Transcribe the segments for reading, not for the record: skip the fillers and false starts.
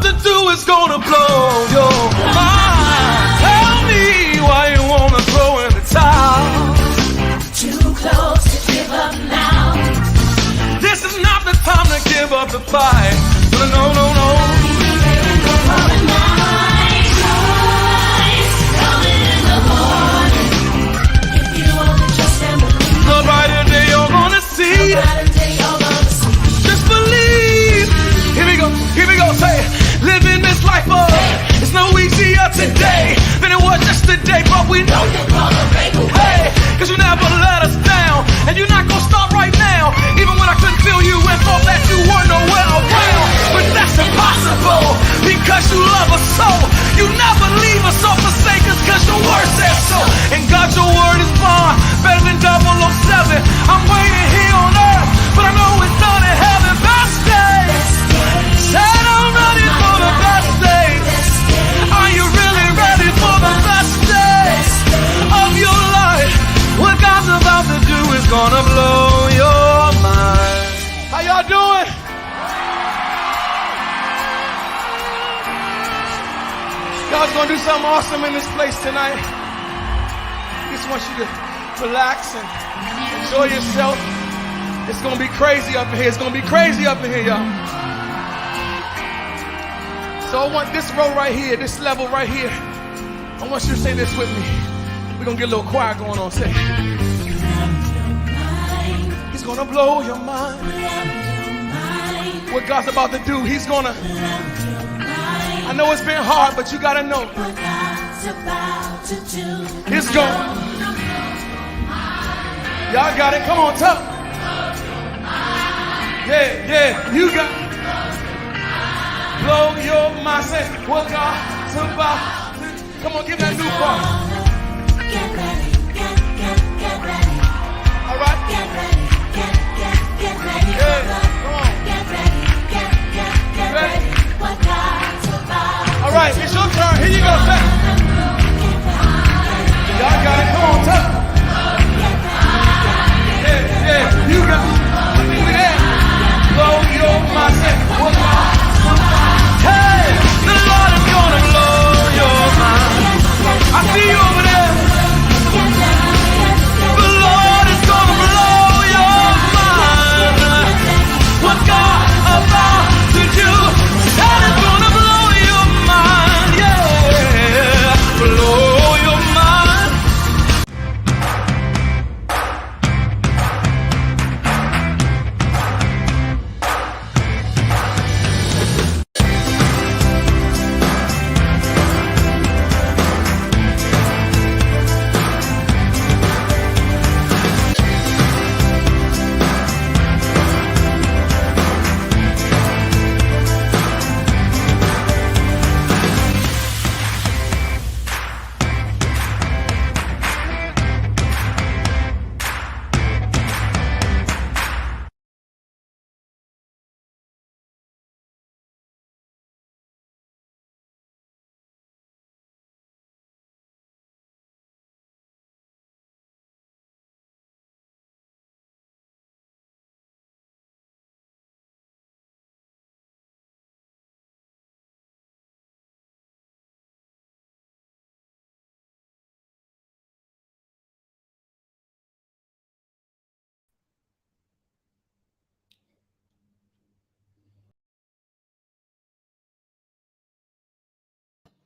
To do is gonna blow your mind. Tell me why you wanna throw in the towel. Too close to give up now. This is not the time to give up the fight. No, no, no. Coming in the morning. If you only trust and believe. The brighter day you're gonna see. Just believe. Here we go, say, living this life up. It's no easier today than it was yesterday, but we know you're gonna make a way. Cause you never let us down, and you're not gonna stop right now. Even when I couldn't feel you and thought that you weren't nowhere around. But that's impossible, because you love us so. You never leave us or forsake us, cause your word says so. And God, your word is bond, better than 007. I'm waiting here on earth, but I know it's done in heaven. Best days, said I'm ready for the best days. Are you really ready for the best days of your life? What God's about to do is gonna blow your mind. How y'all doing? God's gonna do something awesome in this place tonight. I just want you to relax and enjoy yourself. It's gonna be crazy up in here. It's gonna be crazy up in here, y'all. So I want this row right here, this level right here. I want you to say this with me. We're gonna get a little choir going on. Say, He's gonna blow your mind. What God's about to do, He's gonna. I know it's been hard, but you gotta know. It's gonna. Y'all got it. Come on, top. Yeah, you got it. Blow your mind. Say, what God's about to. Come on, give that new part. Get ready, get ready. All right. Get ready, get ready. Yeah, come on. Get ready, get ready. What God's about. All right, it's your turn. Here you go. Say. Y'all got it. Come on, top. Yeah, you got it. Yeah. Blow your mind. Say, what God's about. Hey, the Lord is gonna blow your mind. I see you over there. The Lord is gonna blow your mind. What God about to do? That is gonna blow your mind. Yeah, blow your mind.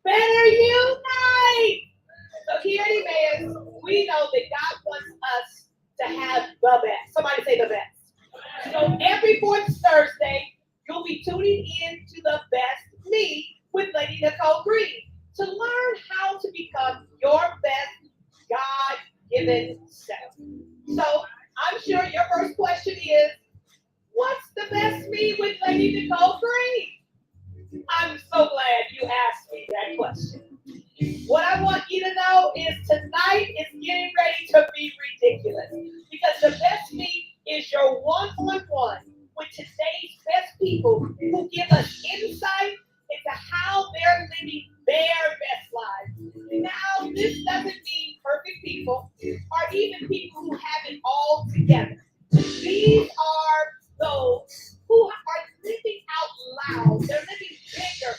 Better unite! So here in Emmaus, we know that God wants us to have the best. Somebody say the best. So every fourth Thursday, you'll be tuning in to the Best Me with Lady Nicole Green to learn how to become your best God-given self. So I'm sure your first question is, what's the best me with Lady Nicole Green? I'm so glad you asked me that question. What I want you to know is tonight is getting ready to be ridiculous because the best me is your one-on-one with today's best people who give us insight into how they're living their best lives. Now, this doesn't mean perfect people or even people who have it all together. These are those who are living out loud. They're living bigger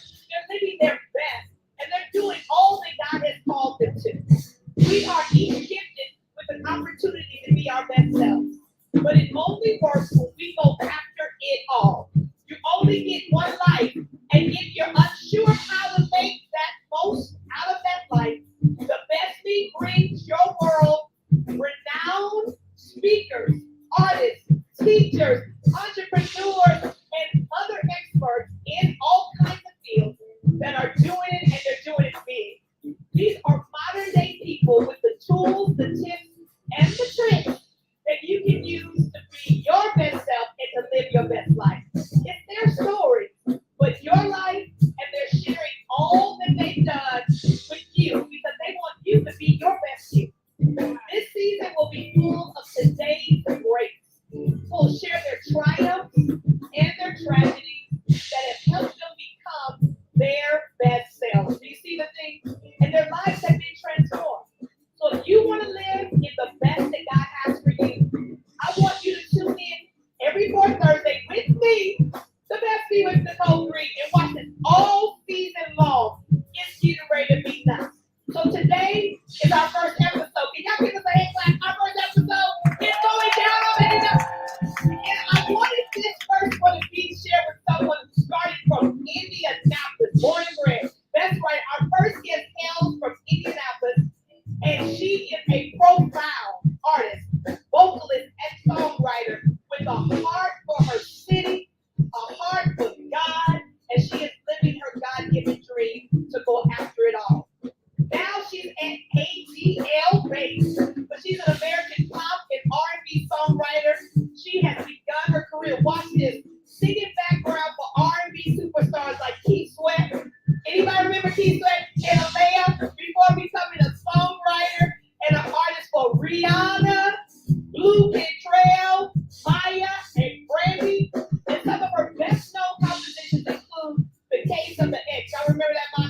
the Case of the X. Y'all remember that by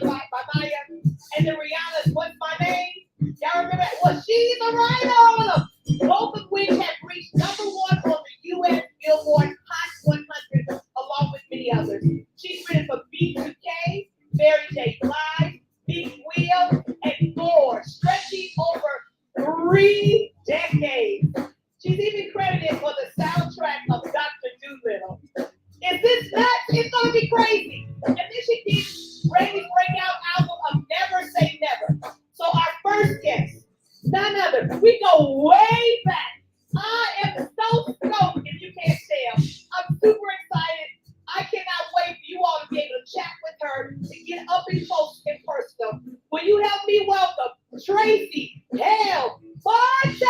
Maya? And then Rihanna's What's My Name? Y'all remember that? Well, she's a writer on them. Both of which have reached number one on the U.S. Billboard Hot 100, along with many others. She's written for B2K, Mary J. Blige, Big Wheel, and more, stretching over 3 decades. She's even credited for the soundtrack of Dr. Dolittle. Is this nuts? It's gonna be crazy. And then she did Brady's breakout album of Never Say Never. So our first guest, none other. We go way back. I am so stoked, if you can't tell. I'm super excited. I cannot wait for you all to be able to chat with her, to get up and close and personal. Will you help me welcome Traci Hale Barton?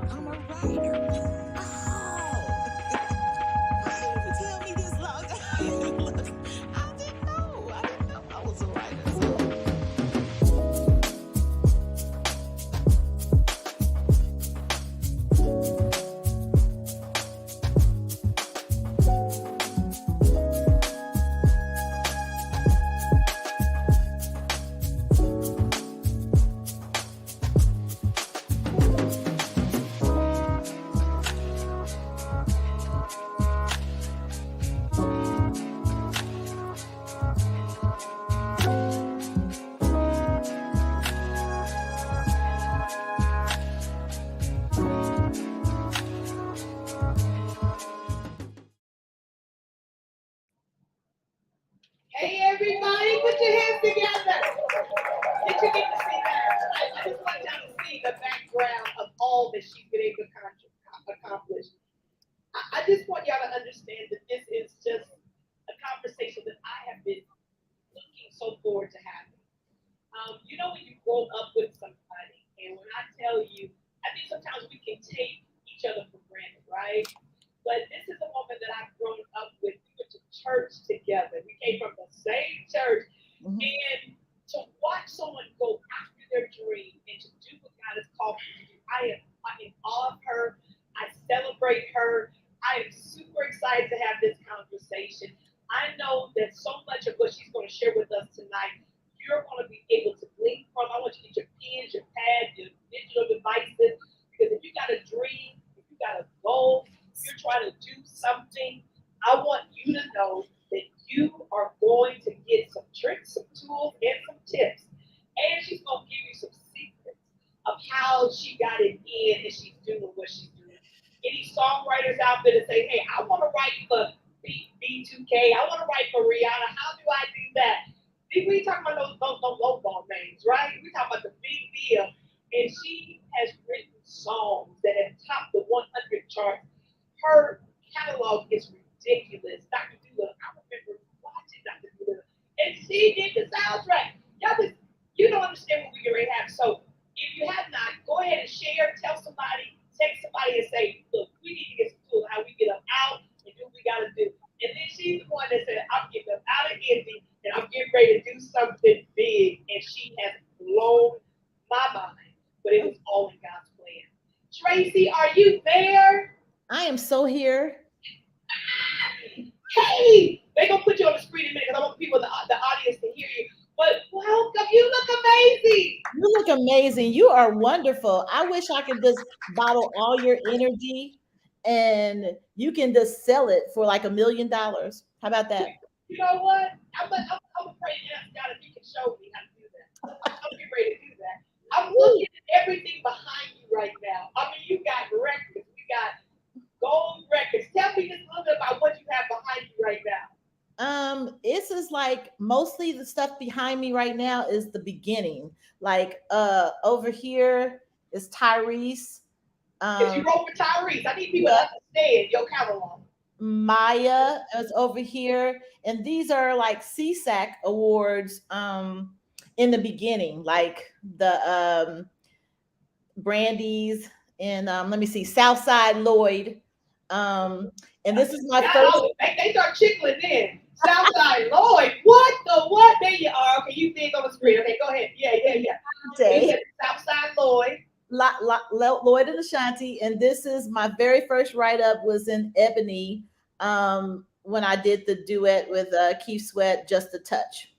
I'm a writer. Oh, why didn't you tell me this long time? Look, I didn't know. I didn't know I was a writer. Hey everybody, put your hands together. Did you get to see that? I just want y'all to see the background of all that she's been able to accomplish. I just want y'all to understand that this is just a conversation that I have been looking so forward to having. You know when you grow up with somebody, and when I tell you, I think sometimes we can take each other for granted, right? But this is a woman that I've grown up with. We went to church together. We came from the same church. Mhm. And to watch someone go after their dream and to do what God has called me to do, I am in awe of her. I celebrate her. I am super excited to have this conversation. I know that so much of what she's going to share with us tonight, you're going to be able to glean from. I want you to get your pens, your pads, your digital devices, because if you got a dream, if you got a goal, you're trying to do something, I want you to know that you are going to get some tricks, some tools, and some tips. And she's going to give you some secrets of how she got it in and she's doing what she's doing. Any songwriters out there that say, hey, I want to write for B2K, I want to write for Rihanna, how do I do that? We talking about those low ball names, right? We talking about the big deal. And she has written songs that have topped the 100 charts. Her catalog is ridiculous. Dr. Dolittle, I remember watching Dr. Dolittle, and she did the soundtrack. You don't understand what we already have. So if you have not, go ahead and share, tell somebody, text somebody and say, look, we need to get some tools how we get them out and do what we got to do. And then she's the one that said, I'm getting them out of Indy and I'm getting ready to do something big. And she has blown my mind, but it was all in God's plan. Traci, are you there? I am so here. Hey, they're gonna put you on the screen in a minute because I want people in the audience to hear you. But welcome, you look amazing. You look amazing. You are wonderful. I wish I could just bottle all your energy and you can just sell it for like $1 million. How about that? You know what? I'm afraid to ask God if you can show me how to do that. I'm getting ready to do that. I'm looking at everything behind you right now. I mean, you got records, you got gold records. Tell me just a little bit about what you have behind you right now. This is like mostly the stuff behind me right now is the beginning. Like over here is Tyrese. If you wrote for Tyrese, I need people to understand your catalog. Maya is over here, and these are like CSAC awards in the beginning, like the Brandy's and let me see, Southside Lloyd. And this is my first. They start chickling in. Southside Lloyd. What the what? There you are. Okay, you think on the screen. Okay, go ahead. Yeah. You said Southside Lloyd. Lloyd and Ashanti, and this is my very first write up was in Ebony, when I did the duet with Keith Sweat, Just a Touch.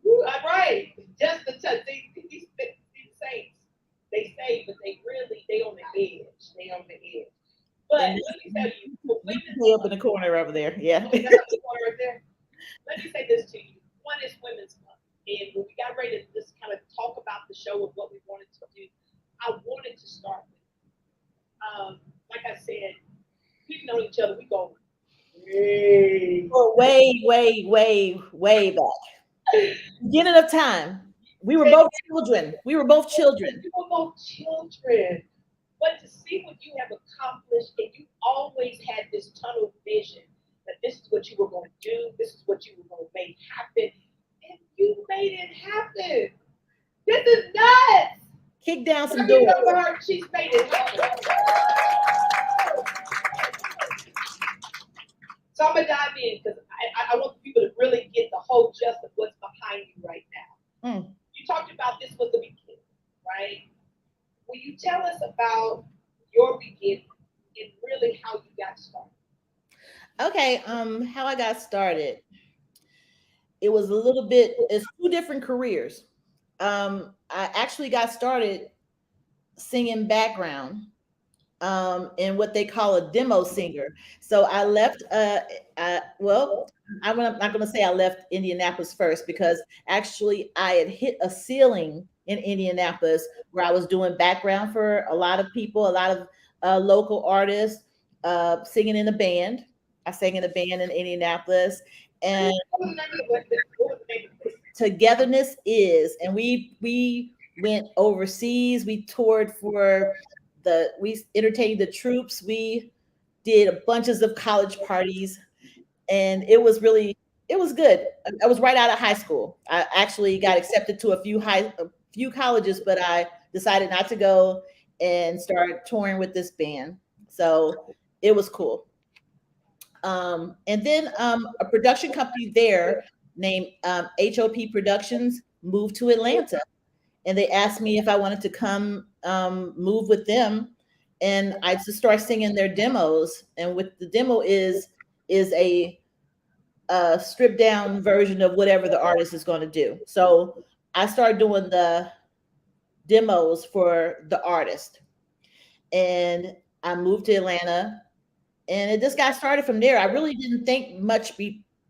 All right. Just the touch. These saints, they say, but they on the edge. They on the edge. But let me tell you, for women, Way up in the corner over there, yeah. oh, that's up the corner right there. Let me say this to you. One is Women's Month. And when we got ready to just kind of talk about the show and what we wanted to do, I wanted to start with, like I said, we've known each other. We go Way back. Beginning of time. We were both children. We were both children. We were both children. But to see what you have accomplished, and you always had this tunnel vision that this is what you were going to do, this is what you were going to make happen, and you made it happen. This is nuts. Kick down some Give it doors. up for her. She's made it happen. So I'm gonna dive in because I want people to really get the whole gist of what's behind you right now. You talked about this was the beginning, right? Will you tell us about your beginning and really how you got started? Okay, how I got started. It was a little bit, it's two different careers. I actually got started singing background, in what they call a demo singer. So I left, well, I'm not going to say I left Indianapolis first because actually I had hit a ceiling in Indianapolis where I was doing background for a lot of people, a lot of local artists, singing in a band. I sang in a band in Indianapolis, and What was the name of what was the name of it? Togetherness is, and we went overseas. We toured for we entertained the troops. We did bunches of college parties, and it was good. I was right out of high school. I actually got accepted to a few colleges, but I decided not to go and start touring with this band. So it was cool. And then a production company there named HOP Productions moved to Atlanta, and they asked me if I wanted to come move with them, and I just start singing their demos. And with the demo is a stripped down version of whatever the artist is going to do. So I started doing the demos for the artist, and I moved to Atlanta, and it just got started from there. I really didn't think much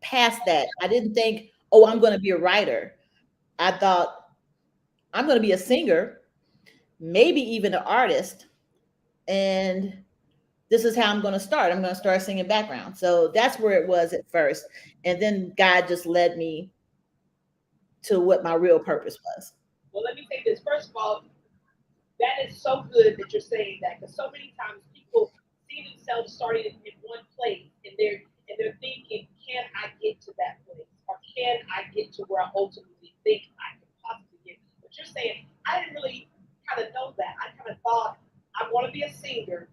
past that. I didn't think, oh, I'm going to be a writer. I thought I'm going to be a singer, maybe even an artist, and this is how I'm going to start. I'm going to start singing background. So that's where it was at first, and then God just led me to what my real purpose was. Well, let me say this. First of all, that is so good that you're saying that because so many times people see themselves starting in one place and they're thinking, can I get to that place? Or can I get to where I ultimately think I can possibly get? But you're saying, I didn't really kind of know that. I kind of thought I want to be a singer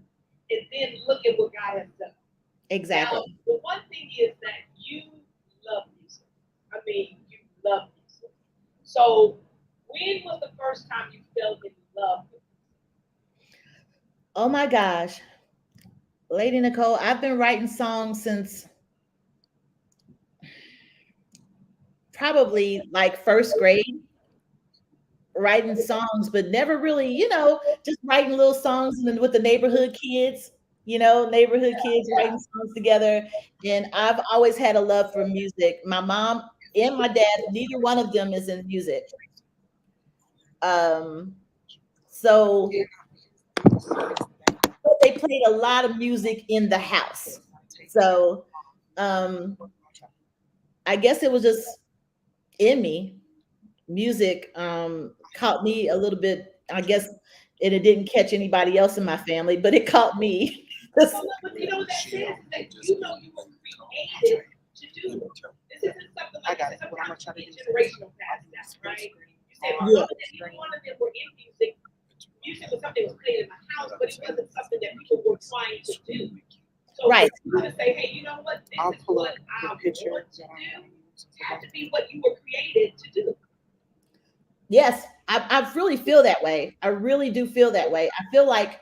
and then look at what God has done. Exactly. Now, the one thing is that you love music. I mean, you love music. So when was the first time you fell in love with music? Oh my gosh. Lady Nicole, I've been writing songs since probably like first grade, writing songs, but never really, just writing little songs and then with the neighborhood kids, neighborhood kids writing songs together. And I've always had a love for music. My mom and my dad, neither one of them is in music. So but they played a lot of music in the house. So I guess it was just in me. Music caught me a little bit, I guess, and it didn't catch anybody else in my family, but it caught me. But you know what that says? That you were created to do. This isn't something like that. Sometimes it's generational past that, right? You say, my mother and either one of them were in music. Music was something that was played in my house, but it wasn't something that people were trying to do. So Right. for you to say, hey, you know what, this I'll is pull what up I the picture want to that I do, want to use. it has to be what you were created to do. Yes, I really feel that way. I really do feel that way. I feel like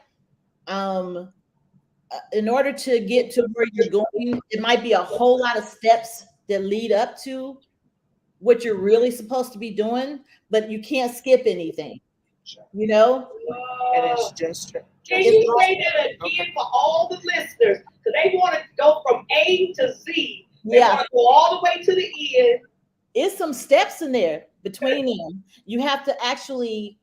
um in order to get to where you're going, it might be a whole lot of steps that lead up to what you're really supposed to be doing, but you can't skip anything, you know? And it's Uh, just can It's you say that again for all the listeners? Because they want to go from A to Z. They yeah, want to go all the way to the end. it's some steps in there between them. You have to actually,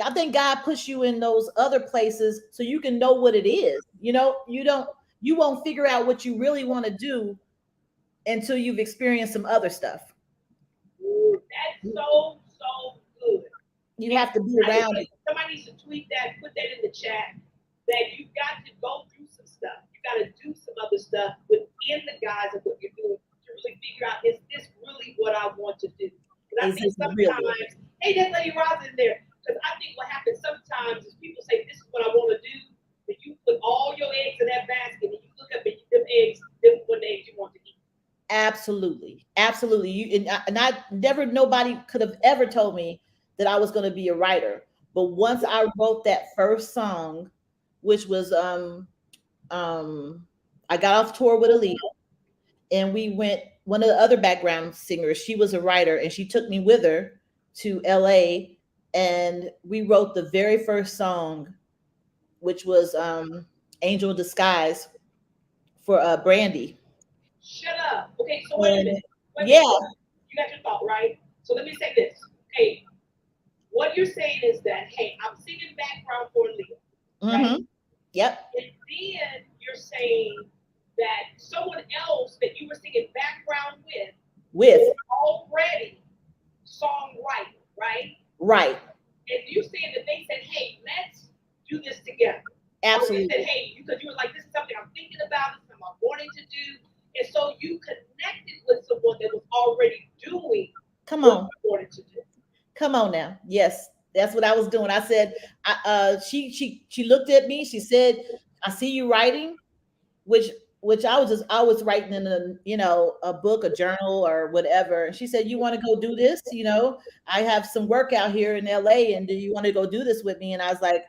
I think God puts you in those other places so you can know what it is. You know, you won't figure out what you really want to do until you've experienced some other stuff. Ooh, that's so good. You have to be around it. Somebody needs to tweet that, put that in the chat. That you've got to go through some stuff. You got to do some other stuff within the guise of what you're doing to really figure out, is this really what I want to do? Because I Is think this really? sometimes, hey, there's Lady Roz in there. Because I think what happens sometimes is people say, this is what I want to do. But you put all your eggs in that basket and you look up and them eggs, them one eggs you want to eat. Absolutely, absolutely. And I never, nobody could have ever told me that I was going to be a writer. But once I wrote that first song, which was I got off tour with Aaliyah, and we went. One of the other background singers, she was a writer, and she took me with her to LA, and we wrote the very first song, which was Angel Disguise for Brandy. Shut up. Okay, so wait a And minute. Wait a yeah, minute. You got your thought, right? So let me say this. Okay, what you're saying is that, hey, I'm singing background for Leah, right? mm-hmm, yep, And then you're saying that someone else that you were singing background with with was already songwriting, right? right, And you saying that they said, hey, let's do this together. Or they absolutely. said, hey, because you were like, this is something I'm thinking about, this is something I'm wanting to do. And so you connected with someone that was already doing Come what on, you wanted to do. come on now. Yes, that's what I was doing. I said, she looked at me. She said, "I see you writing," which I was writing in a book, a journal, or whatever. And she said, "You want to go do this? I have some work out here in LA, and do you want to go do this with me?" And I was like,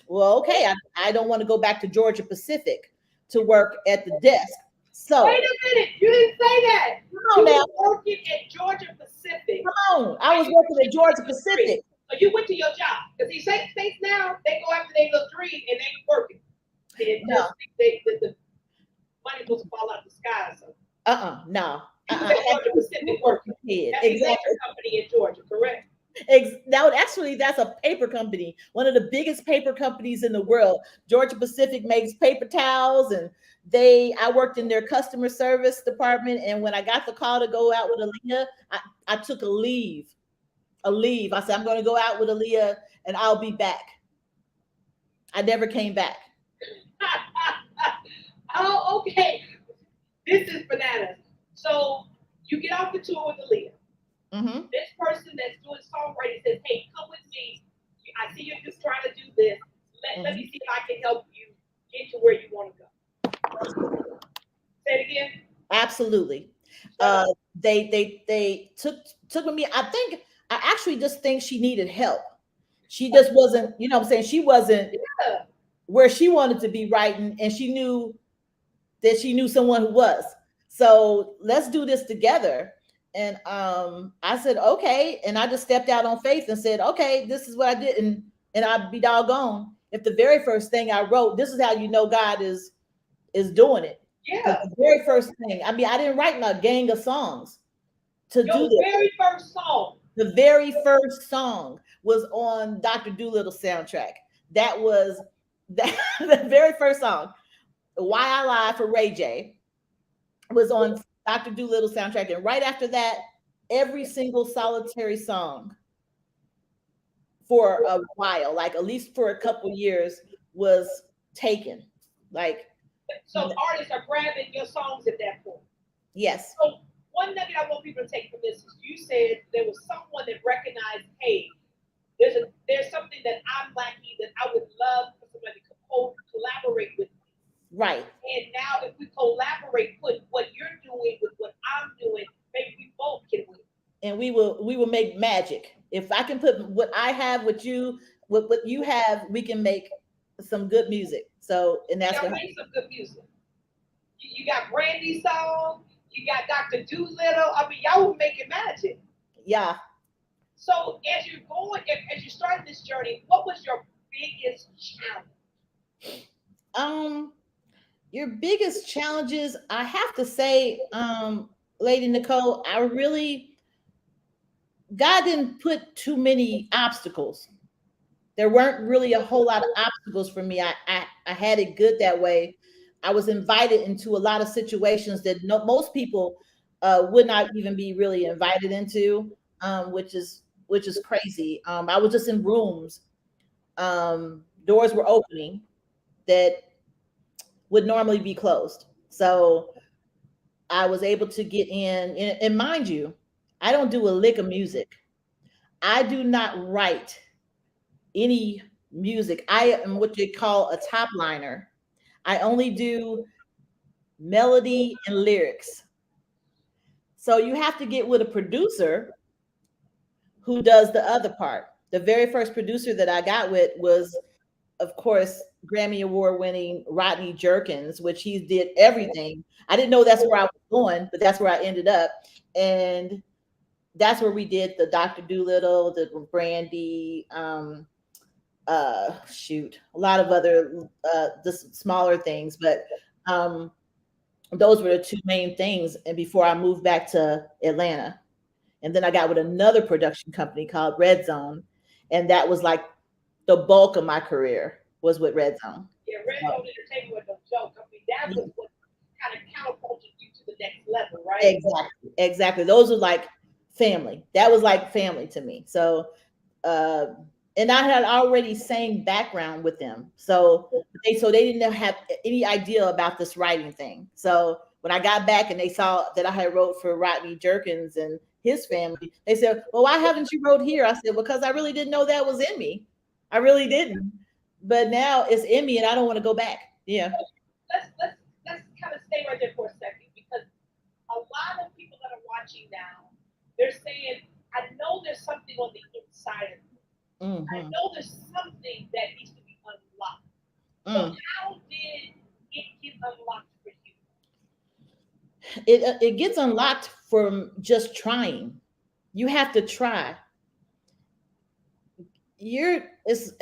"Well, okay. I don't want to go back to Georgia Pacific to work at the desk. Wait So a minute, you didn't say that. come You on now, were working at Georgia Pacific. come on. I was working at Georgia Pacific. So you went to your job. Because these states now, they go after their little dream and they working. And No, just think the money supposed to fall out of the sky or something. no. You was at Georgia Pacific working. That's a Exactly. paper company in Georgia, correct? Now, actually, that's a paper company, one of the biggest paper companies in the world. Georgia Pacific makes paper towels, and I worked in their customer service department. And when I got the call to go out with Aaliyah, I took a leave. I said, I'm going to go out with Aaliyah, and I'll be back. I never came back. Oh, okay. This is bananas. So you get off the tour with Aaliyah. Mm-hmm. This person that's doing songwriting says, hey, come with me. I see you're just trying to do this. Let me see if I can help you get to where you want to go. Say it again. Absolutely. They took with me. I actually just think she needed help. She just wasn't, what I'm saying, she wasn't Yeah. where she wanted to be writing, and she knew that she knew someone who was. So let's do this together. And I said, okay. And I just stepped out on faith and said, okay, this is what I did. And I'd be doggone if the very first thing I wrote, this is how you know God is doing it. Yeah. The very first thing, I mean, I didn't write my gang of songs to Your do this. very first song. The very first song was on Dr. Doolittle's soundtrack. That was the very first song. Why I Lie for Ray J was on Dr. Doolittle's soundtrack. And right after that, every single solitary song for a while, like at least for a couple years, was taken. Like, So artists are grabbing your songs at that point. yes. So one nugget I want people to take from this is you said there was someone that recognized, hey, there's something that I'm lacking that I would love for somebody to collaborate with me. Right. And now if we collaborate, put what you're doing with what I'm doing, maybe we both can win. And we will make magic. If I can put what I have with you, what you have, we can make some good music. So, and that's Y'all what make some good music. You got Brandy's song, you got Dr. Doolittle. I mean, y'all were making magic. yeah. So as you're going, as you're starting this journey, what was your biggest challenge? Um your biggest challenges, I have to say, Lady Nicole, I really, God didn't put too many obstacles. There weren't really a whole lot of obstacles for me. I had it good that way. I was invited into a lot of situations that most people would not even be really invited into, which is crazy. I was just in rooms, doors were opening that would normally be closed. So I was able to get in, and mind you, I don't do a lick of music. I do not write any music. I am what they call a top liner. I only do melody and lyrics. So you have to get with a producer who does the other part. The very first producer that I got with was, of course, Grammy Award winning Rodney Jerkins, which he did everything. I didn't know that's where I was going, but that's where I ended up. And that's where we did the Dr. Doolittle, the Brandy, shoot, a lot of other just smaller things, but um those were the two main things. And before I moved back to Atlanta, and then I got with another production company called Red Zone, and that was like the bulk of my career was with Red Zone. Yeah, Red Zone Entertainment was no joke. I mean, that was what kind of catapulted you to the next level, right? Exactly, exactly. Those were like family. That was like family to me. So uh and I had already sang background with them. So they didn't have any idea about this writing thing. So when I got back and they saw that I had wrote for Rodney Jerkins and his family, they said, "Well, why haven't you wrote here?" I said, "Because I really didn't know that was in me. I really didn't. But now it's in me and I don't want to go back." Yeah. Let's kind of stay right there for a second because a lot of people that are watching now, they're saying, I know there's something on the inside of me. I Mhm. know there's something that needs to be unlocked. So Mm. how did it get unlocked for you? It gets unlocked from just trying. You have to try. You're it's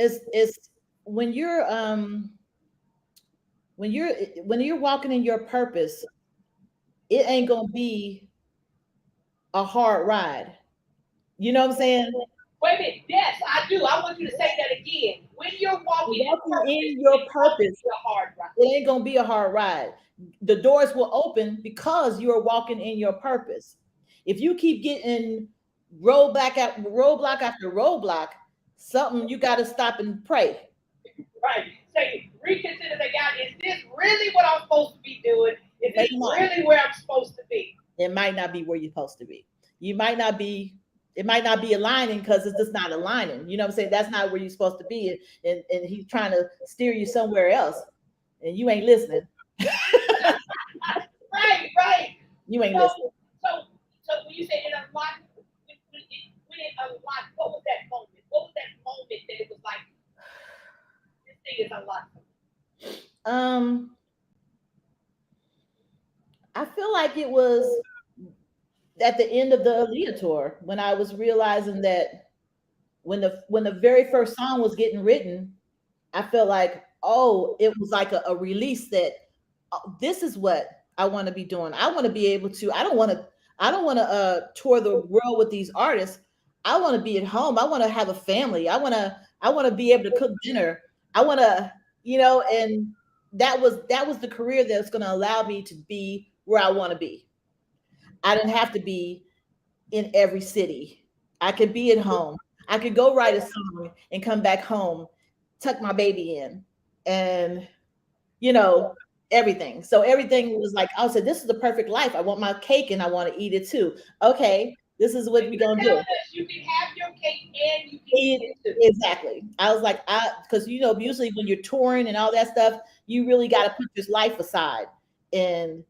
when you're when you're when you're walking in your purpose, it ain't gonna be a hard ride. You know what I'm saying? Wait a minute. Yes, I do. I want you to say that again. When you're walking in Walking purpose, in your it's going to purpose, be a hard ride. it ain't gonna be a hard ride. The doors will open because you're walking in your purpose. If you keep getting roadblock after roadblock, something you got to stop and pray. Right. Say, reconsider that, God, is this really what I'm supposed to be doing? Is this Maybe not. really where I'm supposed to be? It might not be where you're supposed to be. You might not be. It might not be aligning because it's just not aligning. You know what I'm saying? That's not where you're supposed to be, and he's trying to steer you somewhere else, and you ain't listening. Right, right. You ain't So, listening. so when you say it unlocked, when it unlocked, what was that moment? What was that moment that it was like, this thing is unlocked? Um, I feel like it was at the end of the Aaliyah tour when I was realizing that when the very first song was getting written, I felt like, oh, it was like a release that, this is what I want to be doing. I want to be able to. I don't want to tour the world with these artists. I want to be at home. I want to have a family. I want to be able to cook dinner. I want to, and that was the career that's going to allow me to be where I want to be. I didn't have to be in every city. I could be at home. I could go write a song and come back home, tuck my baby in, and you know, everything. So everything was like, I said, this is the perfect life. I want my cake and I want to eat it too. Okay, this is what And we're you're gonna telling do. us you can have your cake and you can Eat See, exactly. I was like, because usually when you're touring and all that stuff, you really got to put your life aside and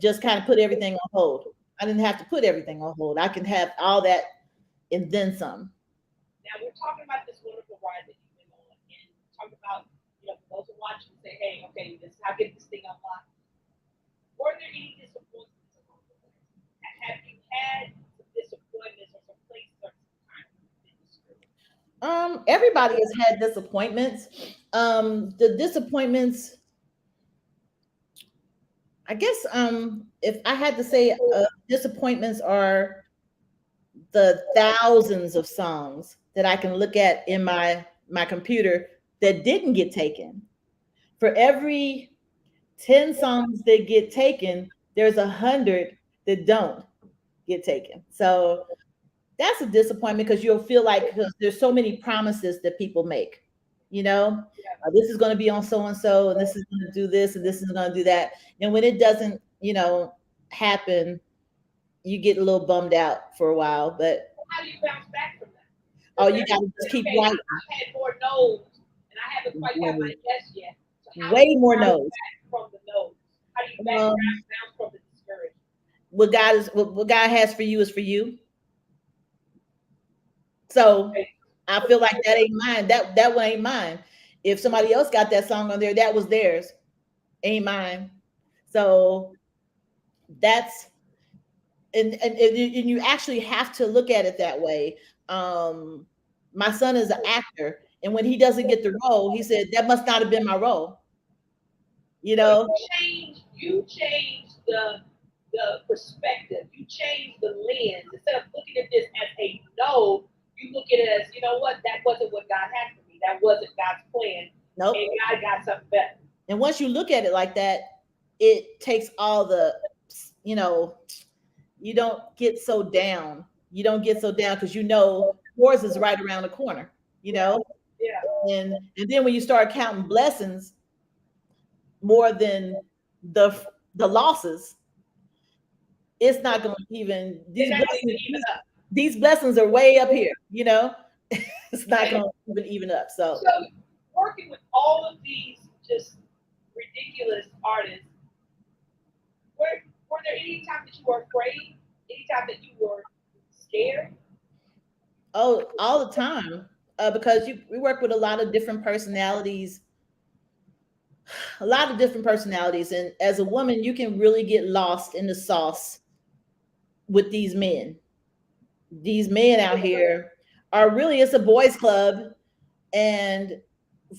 just kind of put everything on hold. I didn't have to put everything on hold. I can have all that and then some. Now we're talking about this wonderful ride that you've been on, and talk about, for those who watch and say, hey, okay, this is how I get this thing unlocked. Were there any disappointments along the way? Have you had some disappointments or some places or some times you've been discouraged? Everybody has had disappointments. The disappointments, I guess, if I had to say, disappointments are the thousands of songs that I can look at in my computer that didn't get taken. For every 10 songs that get taken, there's 100 that don't get taken. So that's a disappointment because you'll feel like, because there's so many promises that people make, this is going to be on so and so, and this is going to do this, and this is going to do that. And when it doesn't, happen, you get a little bummed out for a while. But How do you bounce back from that? oh, you got to just keep Okay, writing. I've had more no's, and I haven't quite got my yes yet. So how do Way you more bounce no's. back from the no's? How do you Um, bounce from the discouragement? what God has for you is for you. So Okay. I feel like that ain't mine. That one ain't mine. If somebody else got that song on there, that was theirs. Ain't mine. So that's and you actually have to look at it that way. My son is an actor, and when he doesn't get the role, he said that must not have been my role. You So know, you change the perspective. You change the lens. Instead of looking at this as a no, you look at it as, you know what, that wasn't what God had for me. That wasn't God's plan. nope. And God got something better. And once you look at it like that, it takes all the, you know, you don't get so down. You don't get so down because yours is right around the corner, Yeah. and then when you start counting blessings more than the the losses, it's not going to even It's not going to even up. these blessings are way up here, it's not going to even up. So So working with all of these just ridiculous artists, were there any time that you were afraid? Any time that you were scared? oh, all the time, because we work with a lot of different personalities, and as a woman, you can really get lost in the sauce with these men. These men out here are really, it's a boys club, and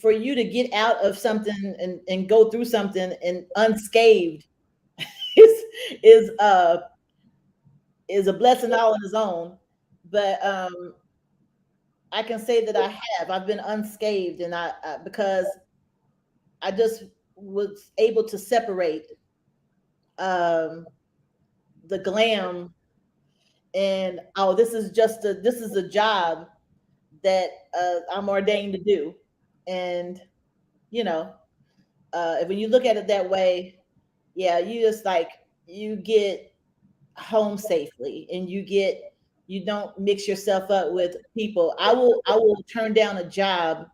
for you to get out of something and go through something and unscathed is is uh is a blessing all on its own. But I can say that I've been unscathed, and because I just was able to separate um the glam, and oh, this is a job that I'm ordained to do. And you know when you look at it that way, yeah, you get home safely, and you don't mix yourself up with people. I will turn down a job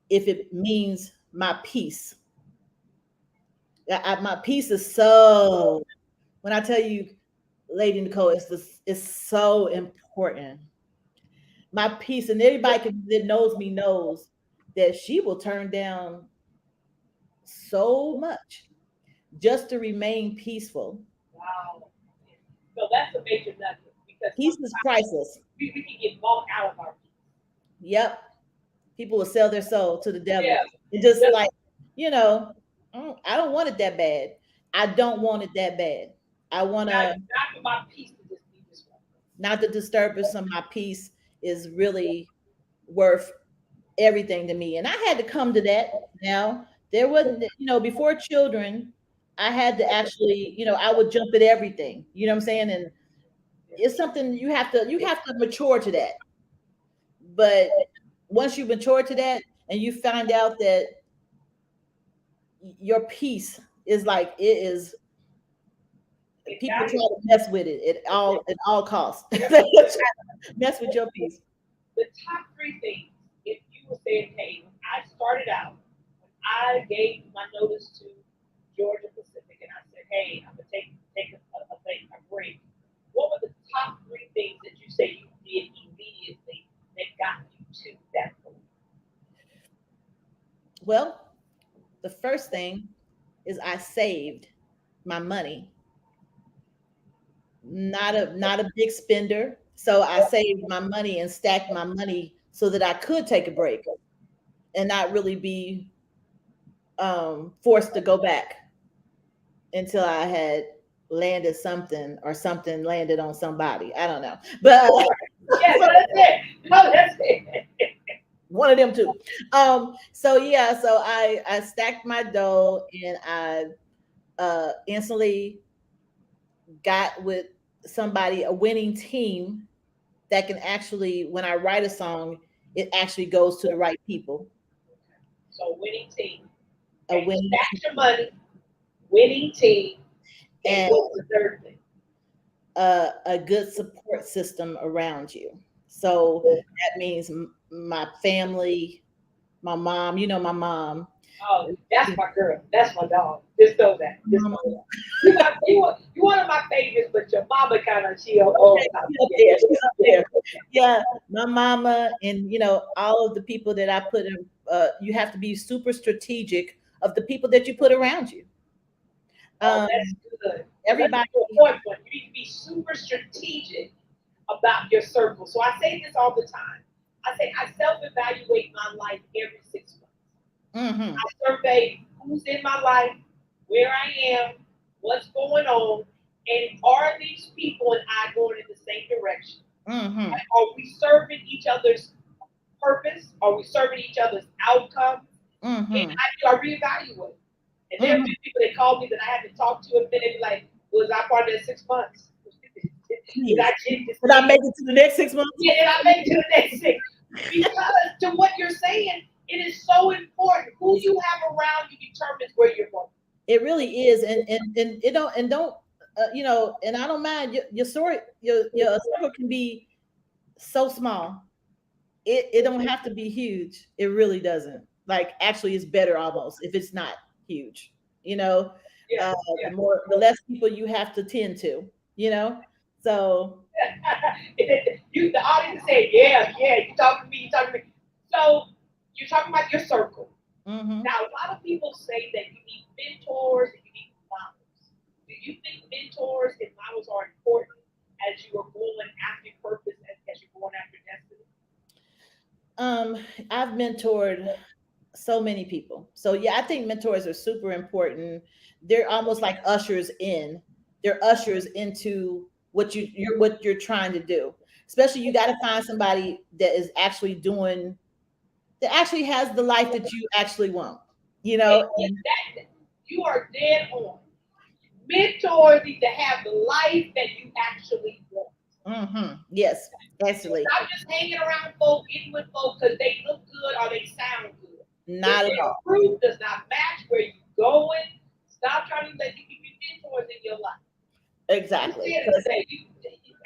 if it means my peace. My peace is so, when I tell you, Lady Nicole, it's so important. My peace, and that knows me knows that she will turn down so much just to remain peaceful. Wow. So that's a major nugget because Peace is sometimes priceless. we can get bought out of our peace. Yep. People will sell their soul to the devil. Yeah. And just like, you know, I don't want it that bad. I don't want it that bad. I want to, Not for my peace to just be disrupted. not the disturbance of my peace is really worth everything to me. And I had to come to that. Now, there wasn't, before children, I had to actually, I would jump at everything. You know what I'm saying? And it's something you have to mature to that. But once you mature to that and you find out that your peace is like, it is, people try to mess with it at all costs. Mess with your peace. the top three things, if you were saying, hey, when I started out, when I gave my notice to Georgia Pacific and I said, hey, I'm gonna take a break. What were the top three things that you say you did immediately that got you to that point? Well, the first thing is I saved my money. Not a big spender. So I saved my money and stacked my money so that I could take a break and not really be forced to go back until I had landed something or something landed on somebody. I don't know. But Yeah, no, that's it. No, that's it. one of them too. So yeah, so I stacked my dough and I instantly got with somebody, a winning team that can actually, when I write a song, it actually goes to the right people. So winning team. A Okay, winning stack your money, winning team, and and what's the third thing? a good support system around you. So that means my family, my mom. You know, my mom. Oh, that's my girl. That's my dog. Just know that. Just know that. You one of my favorites, but your mama kind of she oh, Okay, she's up there. She's up there. Yeah, my mama, and all of the people that I put in. You have to be super strategic of the people that you put around you. oh, Um, that's good. That's everybody. an important one. You need to be super strategic about your circle. So I say this all the time. I say I self-evaluate my life every 6 months. Hmm. I survey who's in my life, where I am, what's going on, and are these people and I going in the same direction? Hmm. Are we serving each other's purpose? Are we serving each other's outcome? And Hmm. I reevaluate. And there have Hmm. been people that call me that I haven't talked to, and then they be like, "Was I part of that 6 months? Did I get this? Did I make it to the next 6 months? Yeah, did I make it to the next six?" Because to what you're saying, it is so important. Who you have around you determines where you're going. It really is, and it don't and I don't mind your story. Your circle can be so small. It don't have to be huge. It really doesn't. Like actually, it's better almost if it's not huge. You know, Yeah, the less people you have to tend to. You know, so you, the audience is saying, yeah, yeah, you talking to me, you talking to me. So you're talking about your circle. hmm Now, a lot of people say that you need mentors and you need models. Do you think mentors and models are important as you are going after purpose, as you're going after destiny? um, I've mentored so many people. So yeah, I think mentors are super important. They're almost like ushers in. They're ushers into what you're trying to do. Especially you got to find somebody that is actually doing that actually has the life that you actually want. You And know. that, you are dead on. Mentors need to have the life that you actually want. Yes, actually, Stop just hanging around folk, getting with folk because they look good or they sound good. If not at their all. fruit does not match where you're going, stop trying to let you keep your mentors in your life. You Exactly. said it today.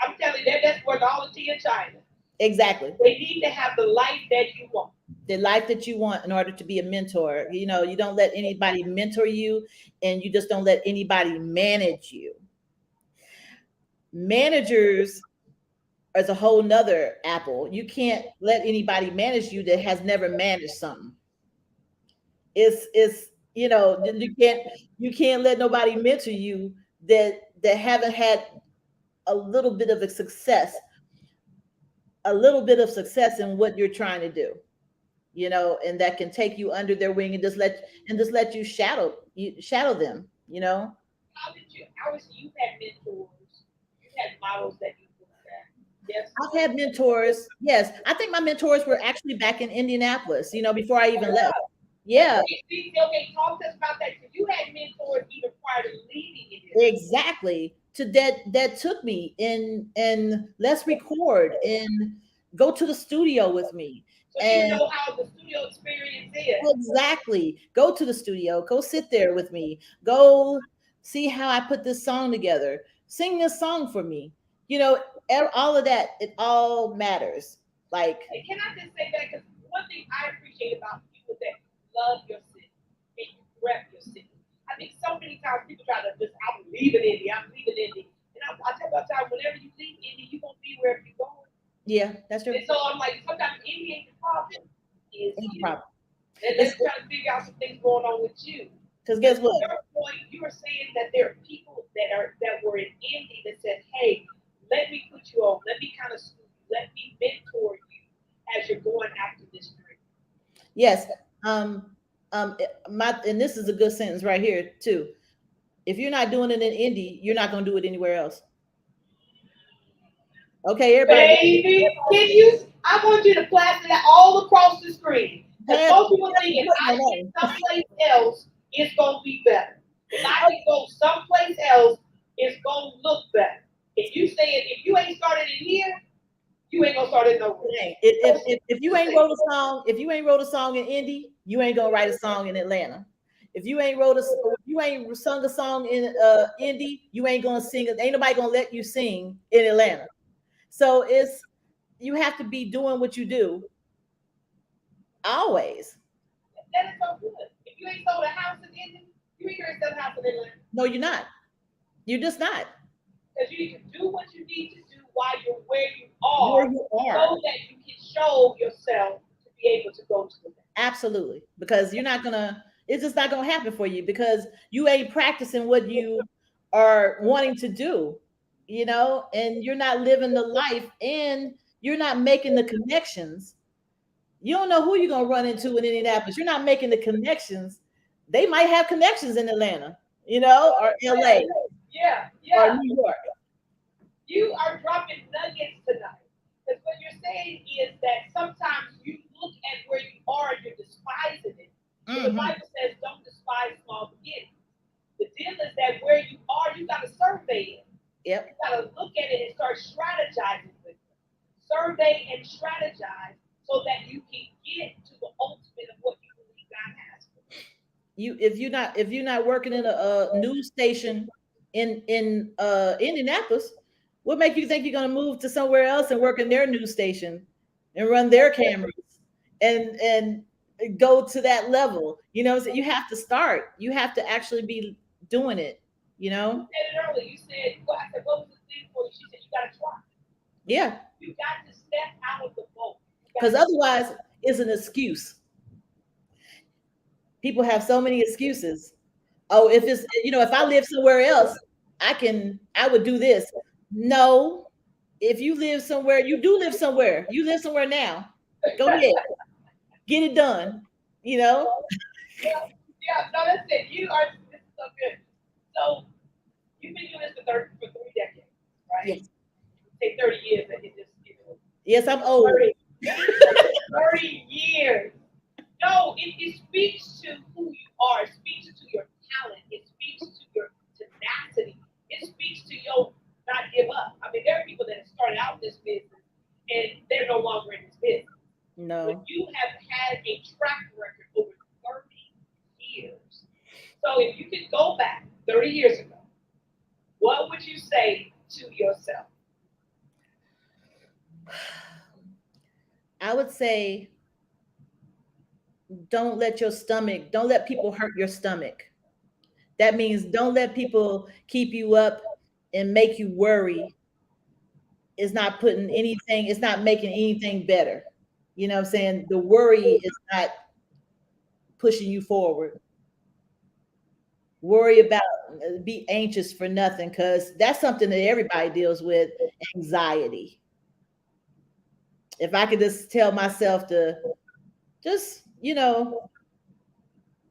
I'm telling you, that's worth all the tea in China. Exactly. They need to have the life that you want. The life that you want in order to be a mentor. You don't let anybody mentor you, and you just don't let anybody manage you. Managers is a whole nother apple. You can't let anybody manage you that has never managed something. It's you can't let nobody mentor you that haven't had a little bit of a success, a little bit of success in what you're trying to do. And that can take you under their wing and just let you shadow them. How did you? Obviously, you had mentors. You had models that you looked at. Yes. I've had mentors. Yes, I think my mentors were actually back in Indianapolis. Before I even left. Yeah, Okay, okay, talk to us about that. So you had mentors even prior to leaving it. exactly. To that took me and let's record and go to the studio with me. So you And know how the studio experience is. exactly, go to the studio, go sit there with me, go see how I put this song together, sing this song for me. All of that, it all matters. Like, And can I just say that? Because one thing I appreciate about you is that you love your city and you rep your city. I think so many times people try to just, I'm leaving Indy, I'm leaving Indy. And I tell you all the time, whenever you leave Indy, you're going to be wherever you're going. yeah, that's true. And so I'm like, sometimes Indy ain't the problem, is Ain't a you. problem. And It's let's try to figure out some things going on with you. because Because guess what? your point, you were saying that there are people that were in Indy that said, "Hey, let me put you on, let me kind of school you, let me mentor you as you're going after this dream." Yes. My and this is a good sentence right here too. If you're not doing it in Indy, you're not going to do it anywhere else. Okay, everybody. Baby, can you? I want you to plaster that all across the screen. Because Have- most people think if I get someplace else, it's gonna be better. If I can go someplace else, it's gonna look better. If you say it, if you ain't started it here, you ain't gonna start it nowhere. If you ain't wrote a song, if you ain't wrote a song in Indy, you ain't gonna write a song in Atlanta. If you ain't wrote a, if you ain't sung a song in Indy, you ain't gonna sing it. Ain't nobody gonna let you sing in Atlanta. So it's you have to be doing what you do always. That is so good. If you ain't sold a house in Indy, you ain't gonna sell a house in Atlanta. No, you're not. You're just not Because you need to do what you need to do while you're where you where are, you are. so that you can show yourself to be able to go to the next. Absolutely, because you're not gonna. It's just not gonna happen for you because you ain't practicing what you are wanting to do, and you're not living the life, and you're not making the connections. You don't know who you're gonna run into in Indianapolis. You're not making the connections. They might have connections in Atlanta, or LA Yeah, or yeah. New York. You are dropping nuggets tonight. Because what you're saying is that sometimes you look at where you are and you're despising it. But the Mhm. Bible says, don't despise small beginnings. The deal is that where you are, you got to survey it. Yep. You got to look at it and start strategizing with it. Survey and strategize so that you can get to the ultimate of what you believe God has for you. If you're not working in a news station in Indianapolis, what make you think you're going to move to somewhere else and work in their news station and run their cameras and go to that level? So you have to start. You have to actually be doing it. You You know? said it earlier. You said, well, I said, what was the thing for you? She said, you got to try. Yeah, You got to step out of the boat. You because got to otherwise it's an excuse. People have so many excuses. Oh, if I live somewhere else, I would do this. No, if you live somewhere, you do live somewhere. You live somewhere now. Go ahead, get it done. You know. yeah, yeah, no, that's it. This is so good. So you've been doing this for 3 decades, right? Yes, Say 30 years and it just, yes, I'm old. 30, 30 years. No, it speaks to who you are. It speaks to your talent. It speaks to your tenacity. It speaks to your not give up. I mean, there are people that have started out in this business and they're no longer in this business. But No, you have had a track record over 30 years. So if you could go back 30 years ago, what would you say to yourself? I would say don't let people hurt your stomach. That means don't let people keep you up and make you worry. It's not making anything better. You know what I'm saying? The worry is not pushing you forward. Worry about be anxious for nothing because that's something that everybody deals with, anxiety. If I could just tell myself to just,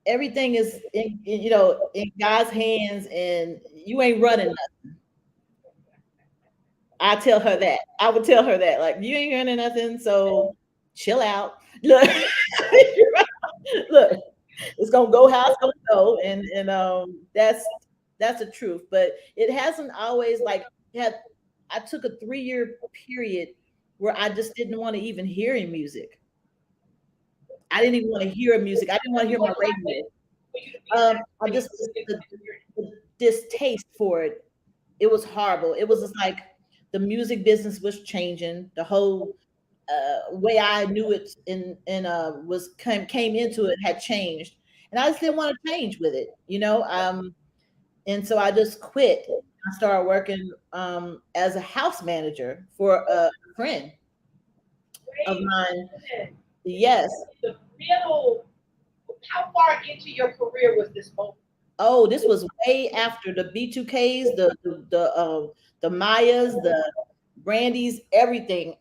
everything is in God's hands and you ain't running nothing. I would tell her that, like, you ain't running nothing, so chill out. Look, look, it's gonna go how it's gonna go, and that's the truth. But it hasn't always like had. I took a 3 year period where I just didn't want to even hear any music. I didn't even want to hear music. I didn't want to hear my radio. For you to be in that I space just to get the, that experience? the distaste for it. It was horrible. It was just like the music business was changing. The whole way I knew it was came into it had changed, and I just didn't want to change with it, and so I just quit. I started working as a house manager for a friend of Wait mine. a minute. Yes. The middle, how far into your career was this moment? Oh, this was way after the B2Ks, the Mayas, the Brandies, everything.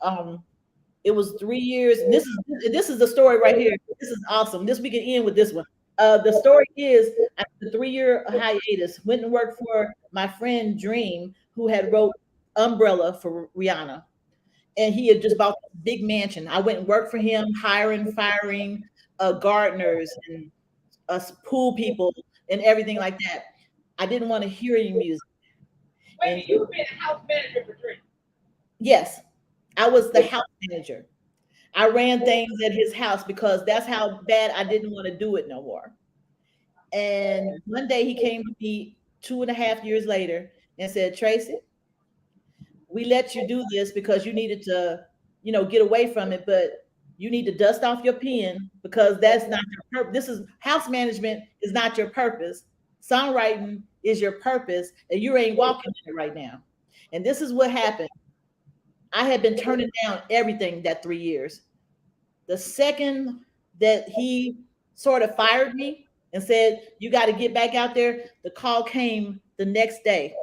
It was 3 years. And this is the story right here. This is awesome. This we can end with this one. The story is after the 3 year hiatus, went and worked for my friend Dream, who had wrote Umbrella for Rihanna, and he had just bought this big mansion. I went and worked for him, hiring, firing gardeners and pool people and everything like that. I didn't want to hear any music. Wait a And minute, you've been a house manager for Dream. yes, I was the house manager. I ran things at his house because that's how bad I didn't want to do it no more. And one day he came to me 2.5 years later and said, Tracy, we let you do this because you needed to, get away from it, but you need to dust off your pen because that's not your purpose. This is house management is not your purpose. Songwriting is your purpose, and you ain't walking in it right now. And this is what happened. I had been turning down everything that 3 years. The second that he sort of fired me and said, you got to get back out there, the call came the next day.